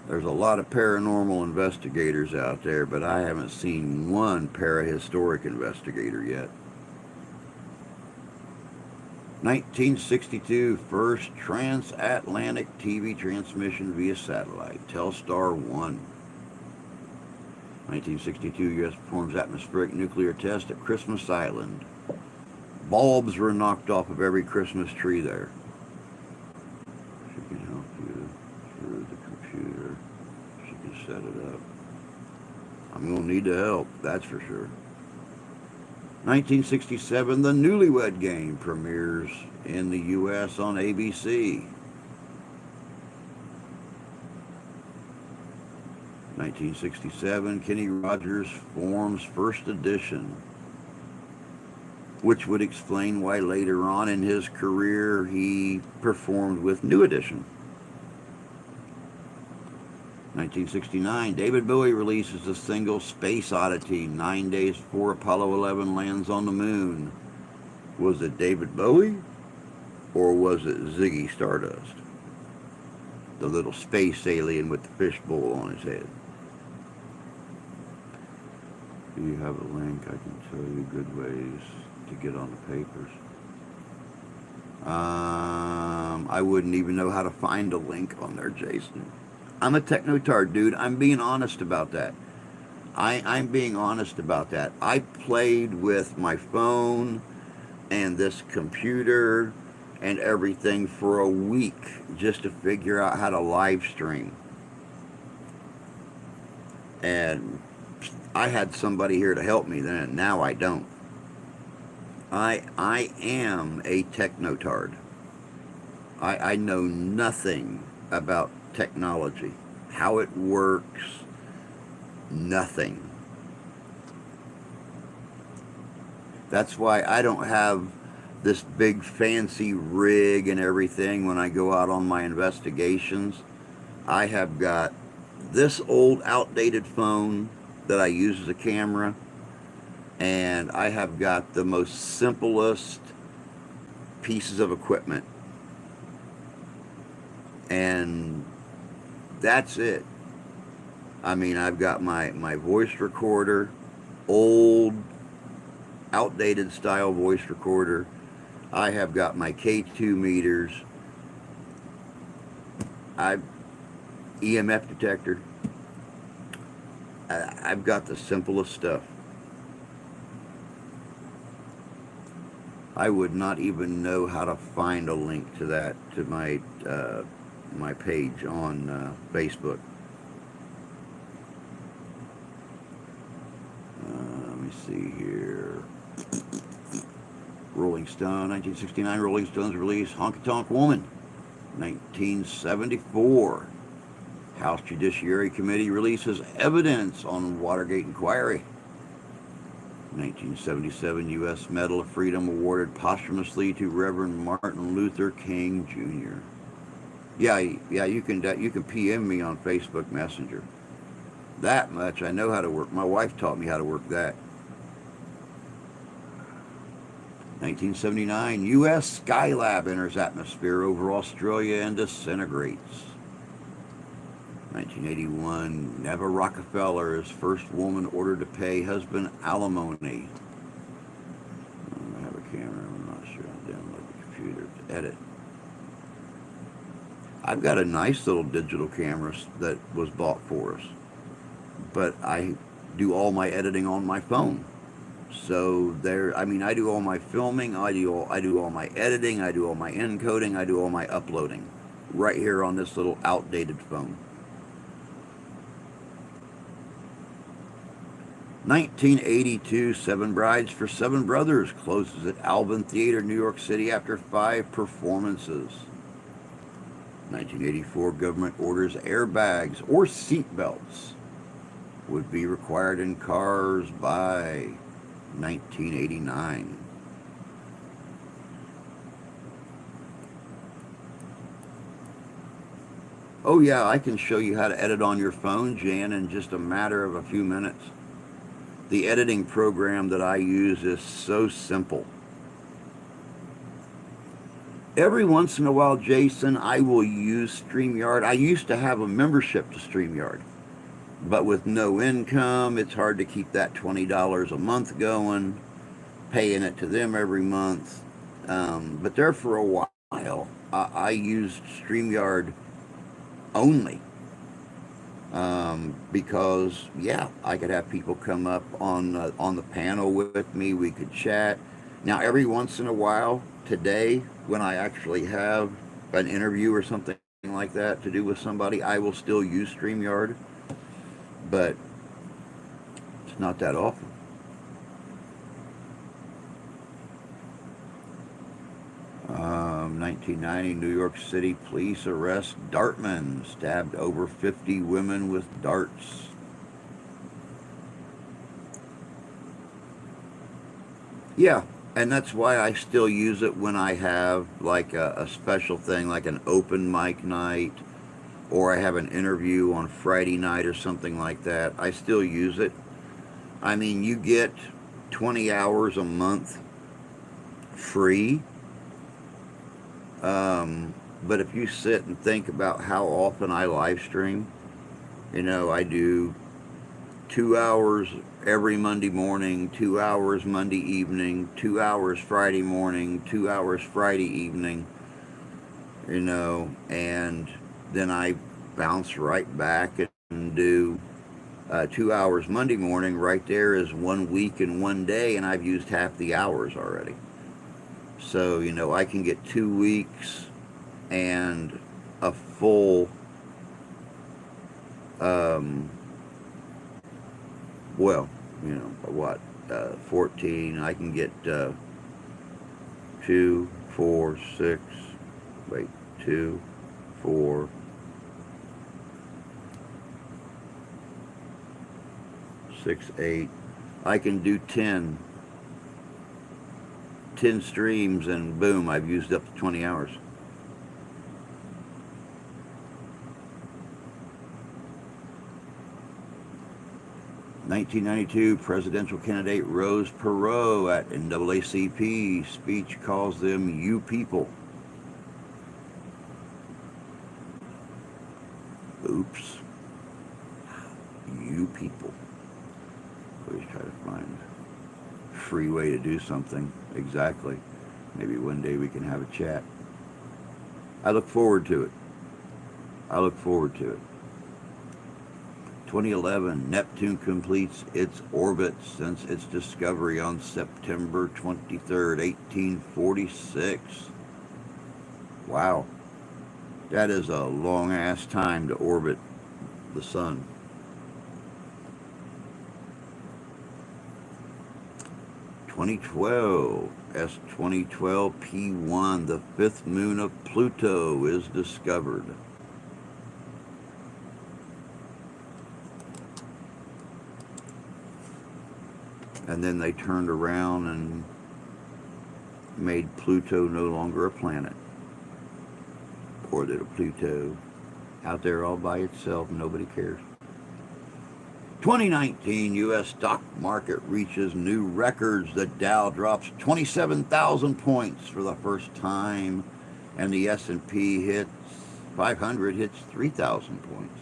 There's a lot of paranormal investigators out there, but I haven't seen one parahistoric investigator yet. 1962, first transatlantic TV transmission via satellite, Telstar 1. 1962, U.S. performs atmospheric nuclear test at Christmas Island. Bulbs were knocked off of every Christmas tree there. She can help you through the computer. She can set it up. I'm going to need the help, that's for sure. 1967, The Newlywed Game premieres in the U.S. on ABC. 1967, Kenny Rogers forms First Edition, which would explain why later on in his career he performed with New Edition. 1969, David Bowie releases the single Space Oddity 9 days before Apollo 11 lands on the moon. Was it David Bowie, or was it Ziggy Stardust? The little space alien with the fishbowl on his head. Do you have a link? I can tell you good ways to get on the papers. I wouldn't even know how to find a link on there, Jason. I'm a techno-tard, dude. I'm being honest about that. I'm being honest about that. I played with my phone and this computer and everything for a week just to figure out how to live stream. And I had somebody here to help me then. Now I don't. I am a techno-tard. I know nothing about technology, how it works, nothing. That's why I don't have this big fancy rig and everything when I go out on my investigations. I have got this old outdated phone that I use as a camera, and I have got the most simplest pieces of equipment, and that's it. I mean, I've got my voice recorder, old outdated style voice recorder. I have got my K2 meters. I've EMF detector. I've got the simplest stuff. I would not even know how to find a link to that, to my my page on Facebook. Let me see here. Rolling Stone, 1969, Rolling Stones release Honky Tonk Woman. 1974, House Judiciary Committee releases evidence on Watergate inquiry. 1977, U.S. Medal of Freedom awarded posthumously to Reverend Martin Luther King Jr. Yeah, you can PM me on Facebook Messenger. That much I know how to work. My wife taught me how to work that. 1979, U.S. Skylab enters atmosphere over Australia and disintegrates. 1981, Neva Rockefeller is first woman ordered to pay husband alimony. I have a camera, I'm not sure. I'll download the computer to edit. I've got a nice little digital camera that was bought for us, but I do all my editing on my phone. So there, I mean, I do all my filming, I do all my editing, I do all my encoding, I do all my uploading right here on this little outdated phone. 1982, Seven Brides for Seven Brothers closes at Alvin Theater, New York City after 5 performances. 1984, government orders airbags or seat belts would be required in cars by 1989. Oh yeah, I can show you how to edit on your phone, Jan, in just a matter of a few minutes. The editing program that I use is so simple. Every once in a while, Jason, I will use StreamYard. I used to have a membership to StreamYard, but with no income, it's hard to keep that $20 a month going, paying it to them every month. But there for a while, I used StreamYard only. Because yeah, I could have people come up on the panel with me. We could chat. Now, every once in a while, today, when I actually have an interview or something like that to do with somebody, I will still use StreamYard, but it's not that often. 1990, New York City police arrest Dartman, stabbed over 50 women with darts. Yeah, and that's why I still use it when I have like a special thing, like an open mic night, or I have an interview on Friday night or something like that. I still use it. I mean, you get 20 hours a month free. But if you sit and think about how often I live stream, I do 2 hours every Monday morning, 2 hours Monday evening, 2 hours Friday morning, 2 hours Friday evening, and then I bounce right back and do 2 hours Monday morning. Right there is 1 week and 1 day, and I've used half the hours already. So, I can get 2 weeks and a full, well, 14, I can get 2, 4, 6, wait, 2, 4, 6, 8, I can do 10 streams, and boom, I've used up to 20 hours. (1992) presidential candidate Rose Perot at NAACP speech calls them "you people." Oops. You people. Always try to find a free way to do something. Exactly. Maybe one day we can have a chat. I look forward to it. 2011, Neptune completes its orbit since its discovery on September 23rd, 1846. Wow. That is a long-ass time to orbit the sun. 2012, S2012 P1, the fifth moon of Pluto, is discovered. And then they turned around and made Pluto no longer a planet. Poor little Pluto, out there all by itself, nobody cares. 2019 U.S. stock market reaches new records. The Dow drops 27,000 points for the first time, and the S&P 500 hits 3,000 points.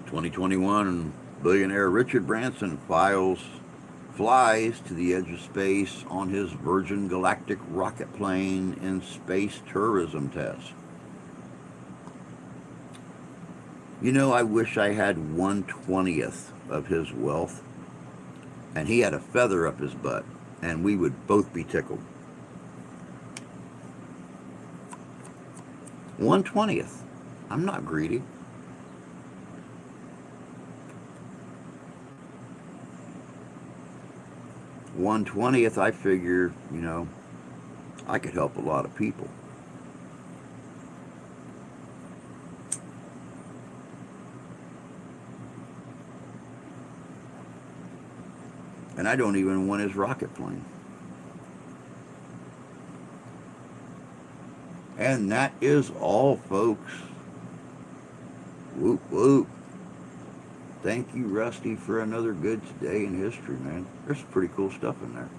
(2021) billionaire Richard Branson flies to the edge of space on his Virgin Galactic rocket plane in space tourism test. You know, I wish I had 1/20th of his wealth, and he had a feather up his butt, and we would both be tickled. 1/20th. I'm not greedy. One-20th, I figure, I could help a lot of people. And I don't even want his rocket plane. And that is all, folks. Whoop, whoop. Thank you, Rusty, for another good day in history, man. There's some pretty cool stuff in there.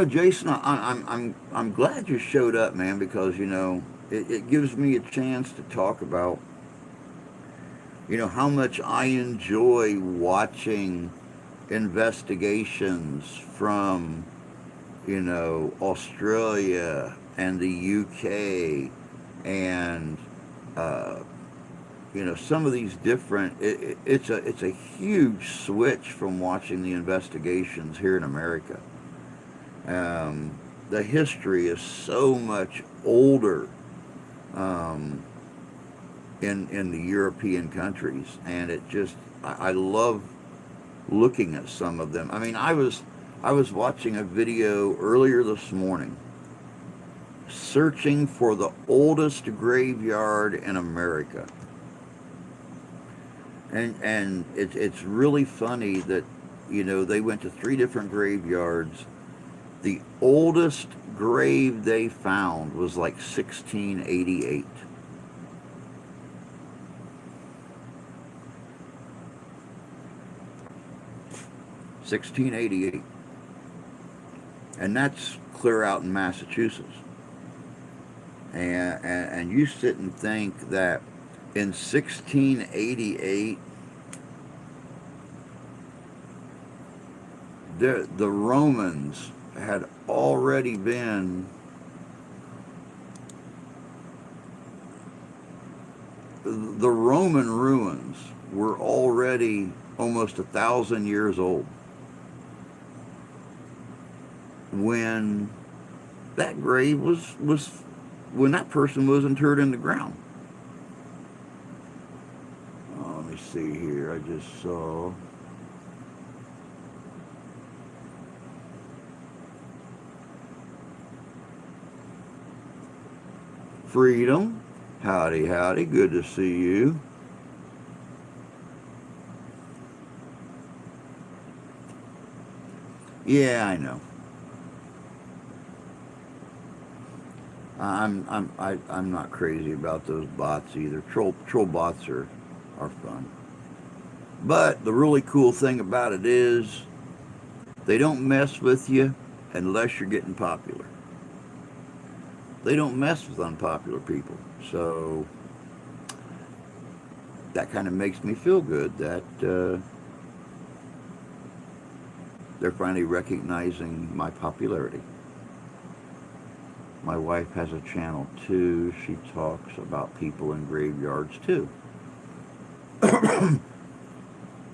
Jason, I'm glad you showed up, man, because it gives me a chance to talk about how much I enjoy watching investigations from Australia and the UK and some of these different. It's a huge switch from watching the investigations here in America. The history is so much older in the European countries, and I love looking at some of them. I mean, I was watching a video earlier this morning searching for the oldest graveyard in America, and it's really funny that they went to 3 different graveyards. The oldest grave they found was like 1688. And that's clear out in Massachusetts. And you sit and think that in 1688, the Romans had already been the Roman ruins were already almost 1,000 years old when that grave was when that person was interred in the ground. Oh, let me see here. I just saw. Freedom. Howdy, howdy. Good to see you. Yeah, I know. I'm not crazy about those bots either. Troll bots are fun. But the really cool thing about it is they don't mess with you unless you're getting popular. They don't mess with unpopular people. So that kind of makes me feel good that they're finally recognizing my popularity. My wife has a channel too. She talks about people in graveyards too.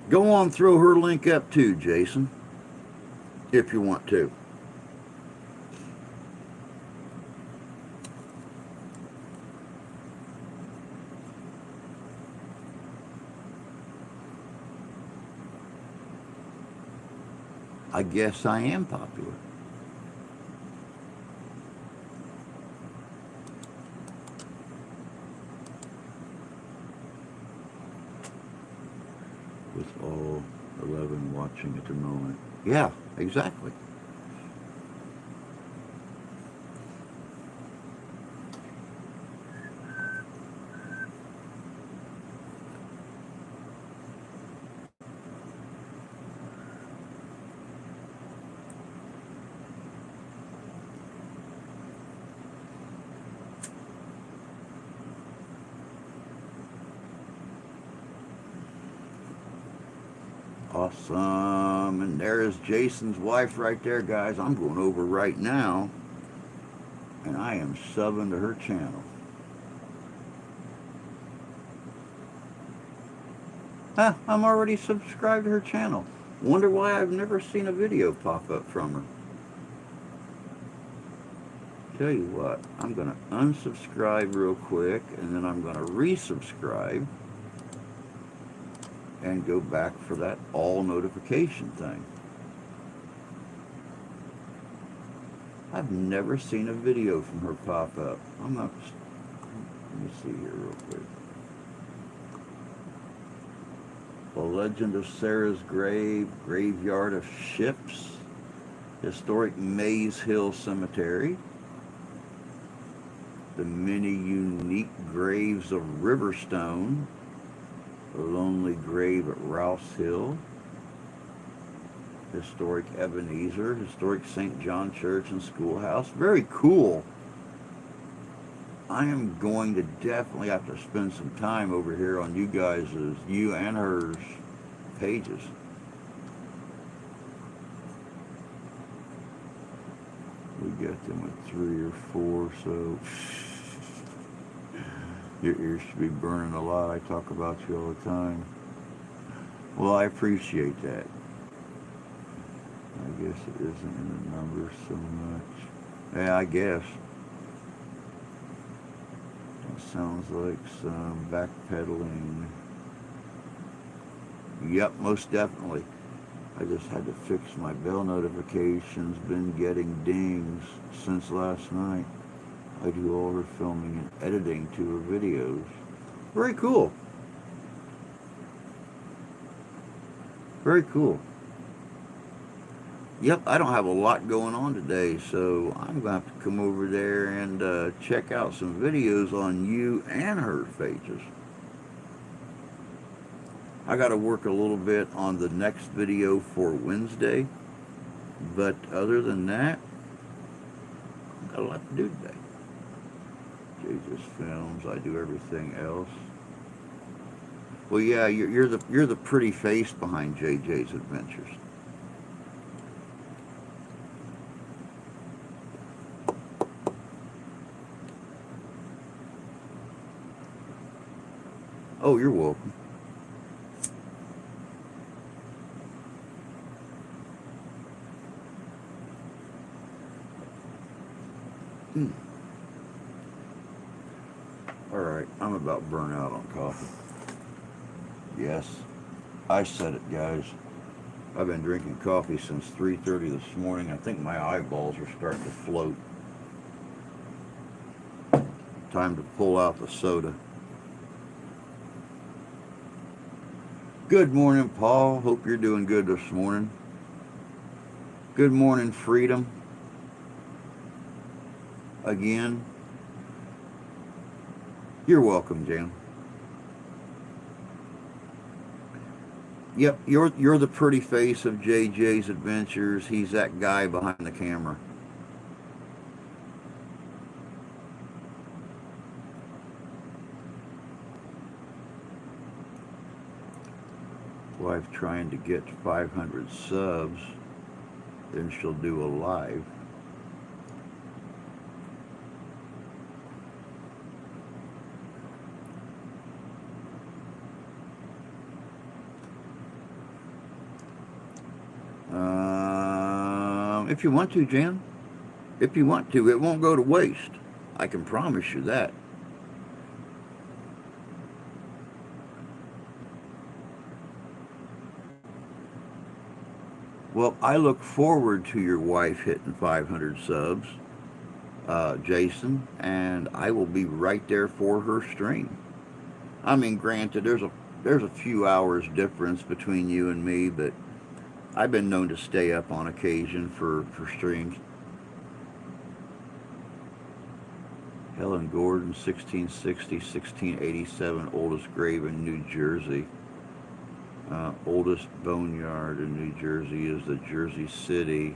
Go on, throw her link up too, Jason, if you want to. I guess I am popular. With all 11 watching at the moment. Yeah, exactly. Awesome. And there is Jason's wife right there, guys. I'm going over right now, and I am subbing to her channel. Huh, I'm already subscribed to her channel. Wonder why I've never seen a video pop up from her. Tell you what, I'm going to unsubscribe real quick, and then I'm going to resubscribe and go back for that all notification thing. I've never seen a video from her pop up. I'm not. Let me see here real quick. The Legend of Sarah's Grave, Graveyard of Ships, Historic Maze Hill Cemetery, the many unique graves of Riverstone, the lonely grave at Rouse Hill, historic Ebenezer, historic St. John Church and Schoolhouse. Very cool. I am going to definitely have to spend some time over here on you guys' you and hers pages. We got them at 3 or 4, so your ears should be burning a lot. I talk about you all the time. Well, I appreciate that. I guess it isn't in the numbers so much. Yeah, I guess. That sounds like some backpedaling. Yep, most definitely. I just had to fix my bell notifications. Been getting dings since last night. I do all her filming and editing to her videos. Very cool. Very cool. Yep, I don't have a lot going on today, so I'm going to have to come over there and check out some videos on you and her pages. I got to work a little bit on the next video for Wednesday, but other than that, I've got a lot to do today. JJ's Films, I do everything else. Well, yeah, you're the pretty face behind JJ's Adventures. Oh, you're welcome. All right, I'm about burnt out on coffee. Yes, I said it, guys. I've been drinking coffee since 3:30 this morning. I think my eyeballs are starting to float. Time to pull out the soda. Good morning, Paul. Hope you're doing good this morning. Good morning, Freedom. Again. You're welcome, Jan. Yep, you're the pretty face of JJ's Adventures. He's that guy behind the camera. Wife trying to get 500 subs, then she'll do a live. If you want to, Jan. If you want to, it won't go to waste. I can promise you that. Well, I look forward to your wife hitting 500 subs, Jason, and I will be right there for her stream. I mean, granted, there's a few hours difference between you and me, but I've been known to stay up on occasion for streams. Helen Gordon, 1660, 1687, oldest grave in New Jersey. Oldest boneyard in New Jersey is the Jersey City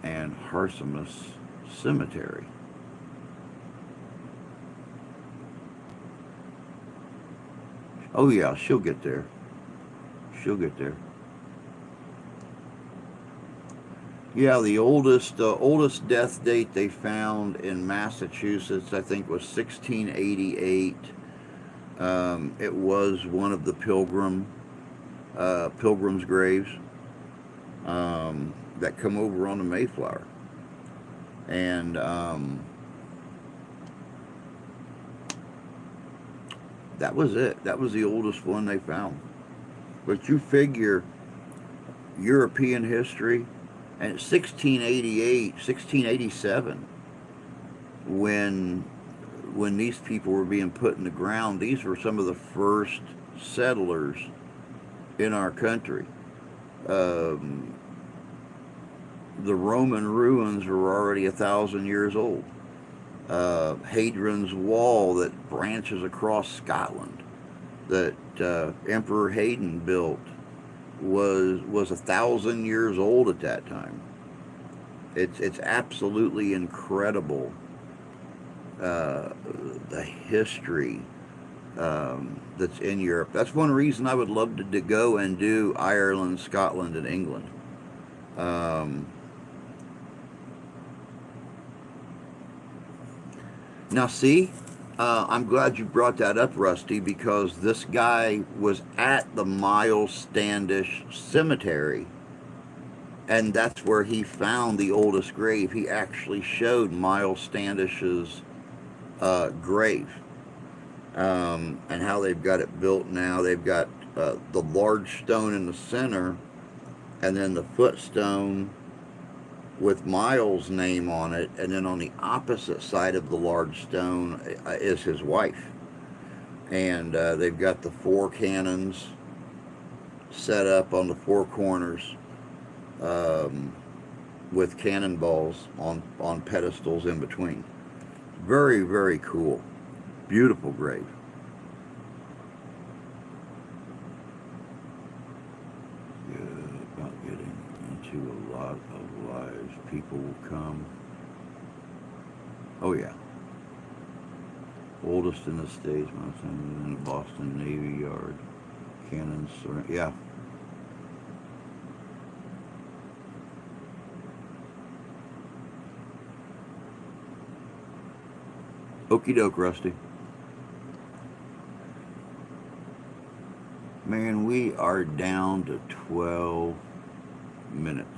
and Harsimus Cemetery. Oh yeah, she'll get there. She'll get there. Yeah, the oldest death date they found in Massachusetts, I think, was 1688. It was one of the pilgrims' graves that come over on the Mayflower, and that was it. That was the oldest one they found. But you figure European history, and it's 1688, 1687, when these people were being put in the ground. These were some of the first settlers in our country. Um, the Roman ruins were already 1,000 years old. Hadrian's Wall that branches across Scotland, that Emperor Hadrian built, was 1,000 years old at that time. It's absolutely incredible, the history that's in Europe. That's one reason I would love to go and do Ireland, Scotland, and England. Um, Now, see, I'm glad you brought that up, Rusty, because this guy was at the Miles Standish Cemetery, and that's where he found the oldest grave. He actually showed Miles Standish's grave, and how they've got it built now. They've got the large stone in the center, and then the footstone with Miles' name on it, and then on the opposite side of the large stone is his wife. And they've got the four cannons set up on the four corners, um, with cannonballs on pedestals in between. Very, very cool. Beautiful grave. Good about getting into a lot of lives. People will come. Oh yeah. Oldest in the States, in the Boston Navy Yard. Cannons. Yeah. Okie doke, Rusty. Man, we are down to 12 minutes.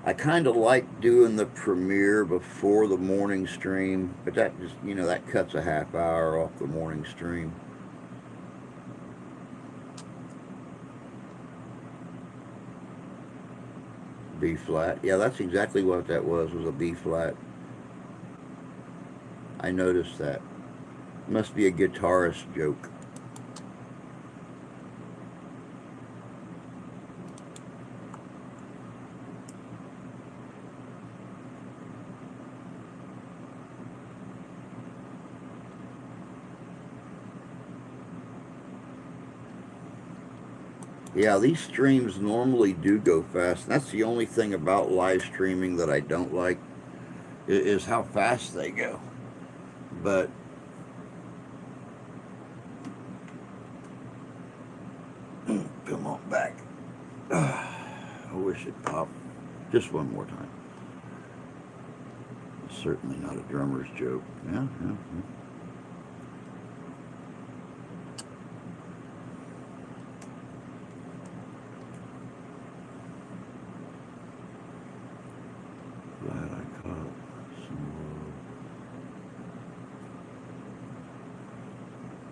I kind of like doing the premiere before the morning stream, but that just, that cuts a half hour off the morning stream. B flat. Yeah, that's exactly what that was a B flat. I noticed that. Must be a guitarist joke. Yeah, these streams normally do go fast. And that's the only thing about live streaming that I don't like, is how fast they go. But come on back. I wish it popped just one more time. Certainly not a drummer's joke. Yeah, yeah, yeah. Glad I caught some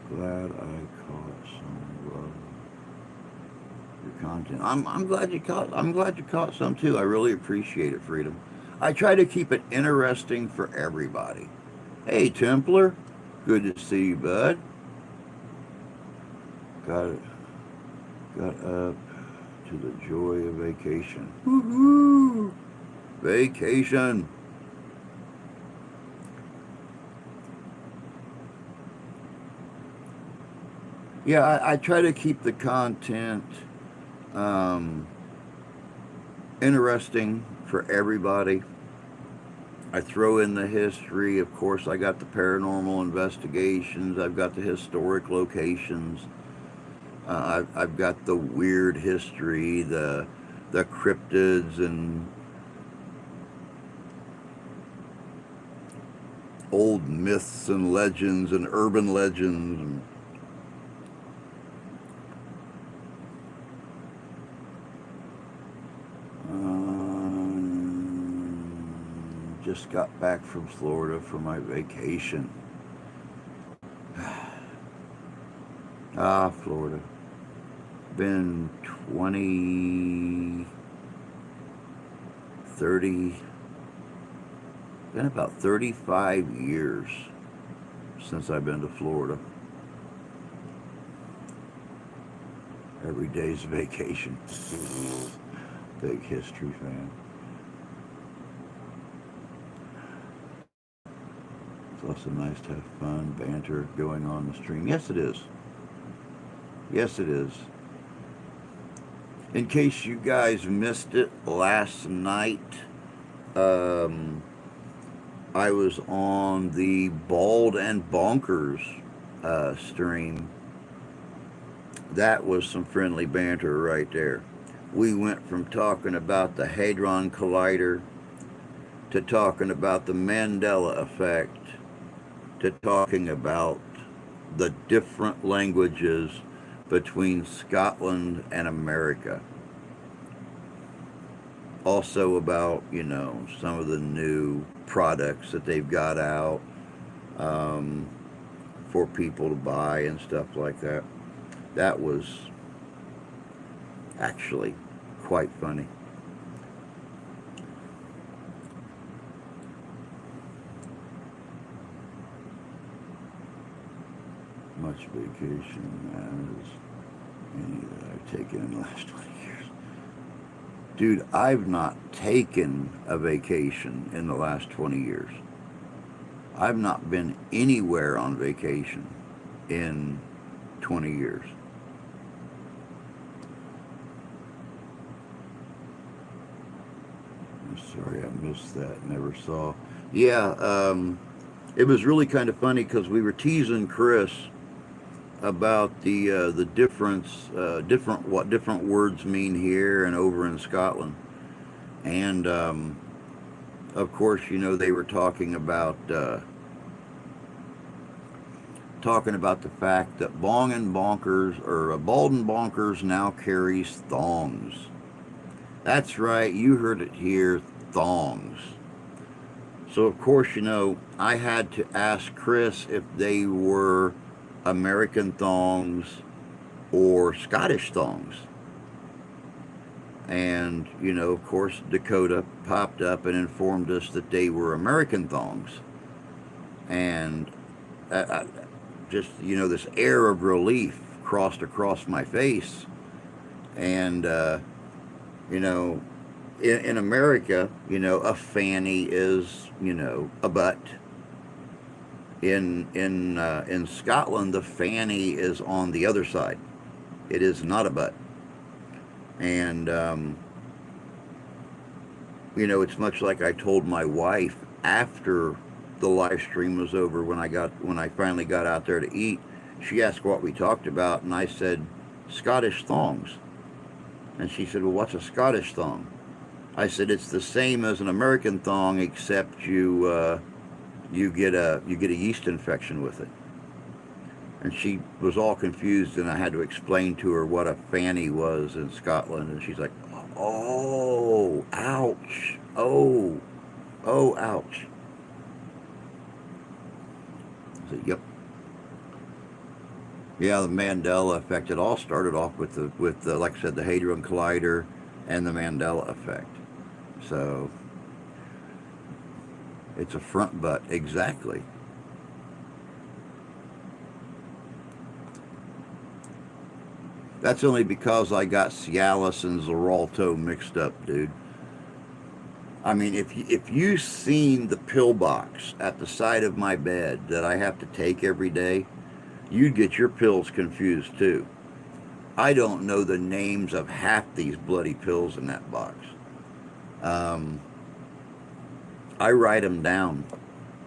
Glad I caught some of your content. I'm glad you caught some too. I really appreciate it, Freedom. I try to keep it interesting for everybody. Hey, Templar. Good to see you, bud. Got got up to the joy of vacation. Woohoo! Vacation. Yeah, I try to keep the content um, interesting for everybody. I throw in the history. Of course, I got the paranormal investigations. I've got the historic locations. I've got the weird history, the cryptids and old myths and legends and urban legends. And, just got back from Florida for my vacation. Florida. Been 20, 30, been about 35 years since I've been to Florida. Every day's vacation. Big history fan. It's also nice to have fun, banter going on the stream. Yes, it is. Yes, it is. In case you guys missed it last night, I was on the Bald and Bonkers stream. That was some friendly banter right there. We went from talking about the Hadron Collider to talking about the Mandela effect to talking about the different languages between Scotland and America. Also about, some of the new products that they've got out um, for people to buy and stuff like that. That was actually quite funny. Much vacation as any that I've taken in the last 20 years. Dude, I've not taken a vacation in the last 20 years. I've not been anywhere on vacation in 20 years. I'm sorry I missed that. Never saw. Yeah, it was really kind of funny because we were teasing Chris about the difference, what different words mean here and over in Scotland, and of course, they were talking about the fact that Bong and Bonkers or Bald and Bonkers now carries thongs. That's right, you heard it here, thongs. So of course, I had to ask Chris if they were American thongs or Scottish thongs. And, of course, Dakota popped up and informed us that they were American thongs. And just, this air of relief crossed across my face. And, in America, a fanny is, a butt. In Scotland, the fanny is on the other side. It is not a butt. And it's much like I told my wife after the live stream was over when I finally got out there to eat. She asked what we talked about, and I said Scottish thongs. And she said, "Well, what's a Scottish thong?" I said, "It's the same as an American thong, except you get a yeast infection with it." And she was all confused, and I had to explain to her what a fanny was in Scotland, and she's like, "Oh, ouch! Oh, ouch!" I said, "Yep." Yeah, the Mandela effect. It all started off with the, like I said, the Hadron Collider and the Mandela effect. So it's a front butt, exactly. That's only because I got Cialis and Xarelto mixed up, dude. I mean, if you seen the pill box at the side of my bed that I have to take every day, you'd get your pills confused too. I don't know the names of half these bloody pills in that box. Um, I write them down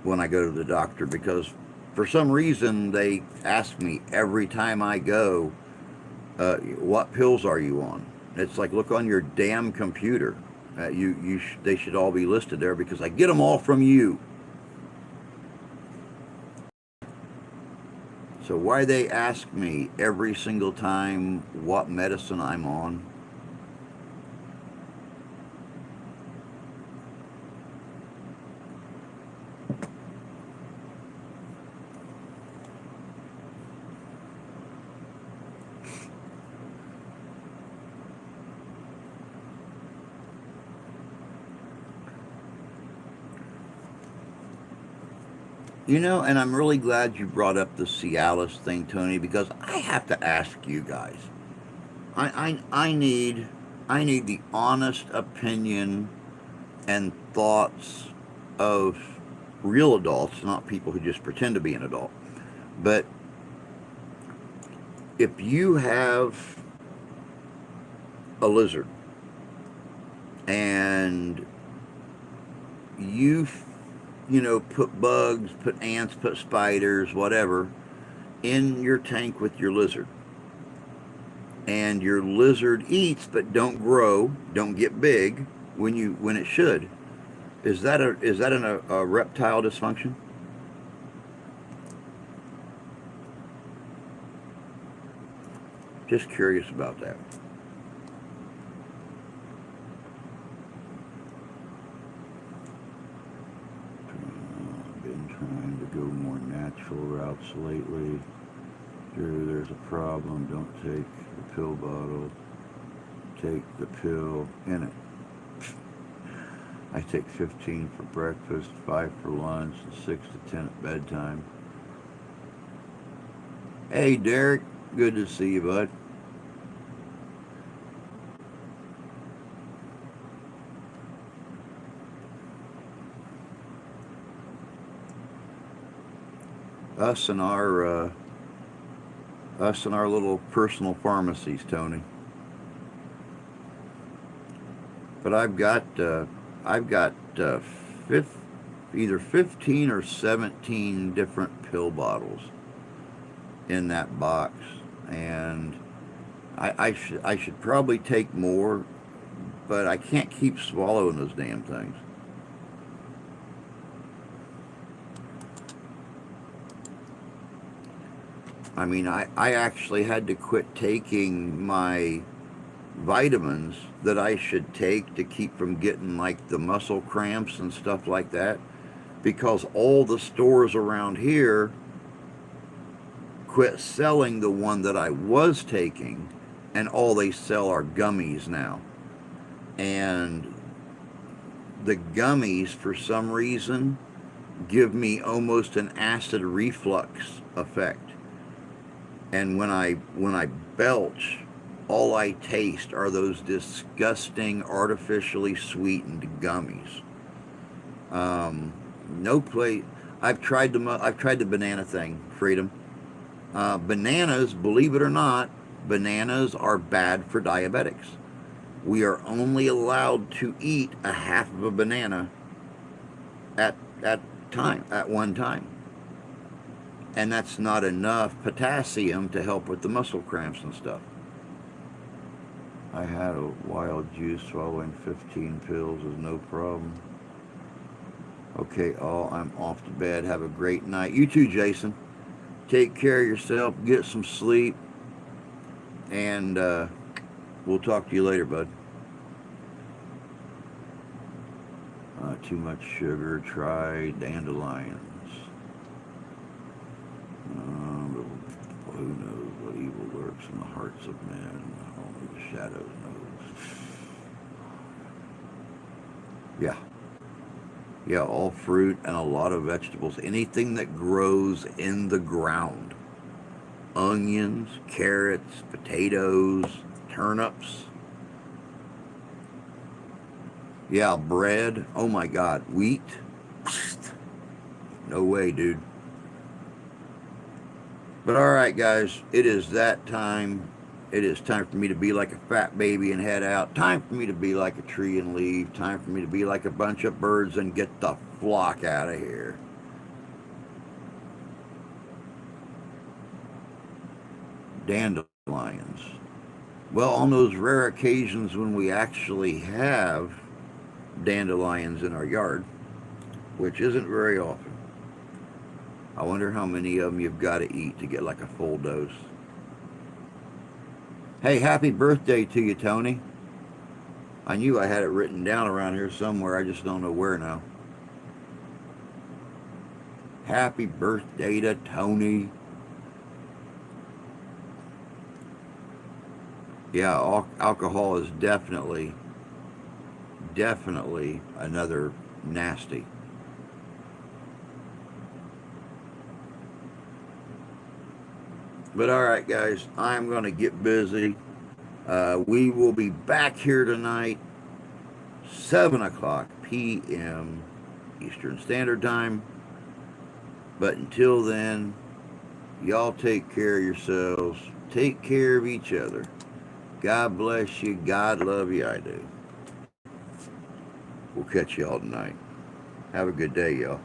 when I go to the doctor because for some reason they ask me every time I go, what pills are you on? It's like, look on your damn computer. They should all be listed there because I get them all from you. So why they ask me every single time what medicine I'm on? You know, and I'm really glad you brought up the Cialis thing, Tony, because I have to ask you guys. I I need the honest opinion and thoughts of real adults, not people who just pretend to be an adult. But if you have a lizard and you put bugs, put ants, put spiders, whatever, in your tank with your lizard, and your lizard eats but don't grow, don't get big when it should. Is that a reptile dysfunction? Just curious about that. Been trying to go more natural routes lately. Drew, there's a problem. Don't take the pill bottle. Take the pill in it. I take 15 for breakfast, 5 for lunch, and 6 to 10 at bedtime. Hey, Derek. Good to see you, bud. Us and our us and our little personal pharmacies, Tony. But I've got fifth, either 15 or 17 different pill bottles in that box, and I should probably take more, but I can't keep swallowing those damn things. I mean, I actually had to quit taking my vitamins that I should take to keep from getting like the muscle cramps and stuff like that because all the stores around here quit selling the one that I was taking, and all they sell are gummies now. And the gummies, for some reason, give me almost an acid reflux effect. And when I belch, all I taste are those disgusting artificially sweetened gummies. No place. I've tried the banana thing, Freedom. Bananas, believe it or not, bananas are bad for diabetics. We are only allowed to eat a half of a banana at one time, and that's not enough potassium to help with the muscle cramps and stuff. I had a wild juice swallowing 15 pills is no problem. Okay, I'm off to bed. Have a great night. You too, Jason. Take care of yourself. Get some sleep, and we'll talk to you later, bud. Too much sugar. Try dandelions. Who knows? lurks in the hearts of men, only the shadows knows. Yeah. Yeah, all fruit and a lot of vegetables. Anything that grows in the ground. Onions, carrots, potatoes, turnips. Yeah, bread. Oh my God. Wheat. No way, dude. But all right, guys, it is that time. It is time for me to be like a fat baby and head out. Time for me to be like a tree and leave. Time for me to be like a bunch of birds and get the flock out of here. Dandelions. Well, on those rare occasions when we actually have dandelions in our yard, which isn't very often, I wonder how many of them you've got to eat to get like a full dose. Hey, happy birthday to you, Tony. I knew I had it written down around here somewhere. I just don't know where now. Happy birthday to Tony. Yeah, alcohol is definitely another nasty. But all right, guys, I'm going to get busy. We will be back here tonight, 7 o'clock p.m. Eastern Standard Time. But until then, y'all take care of yourselves. Take care of each other. God bless you. God love you. I do. We'll catch y'all tonight. Have a good day, y'all.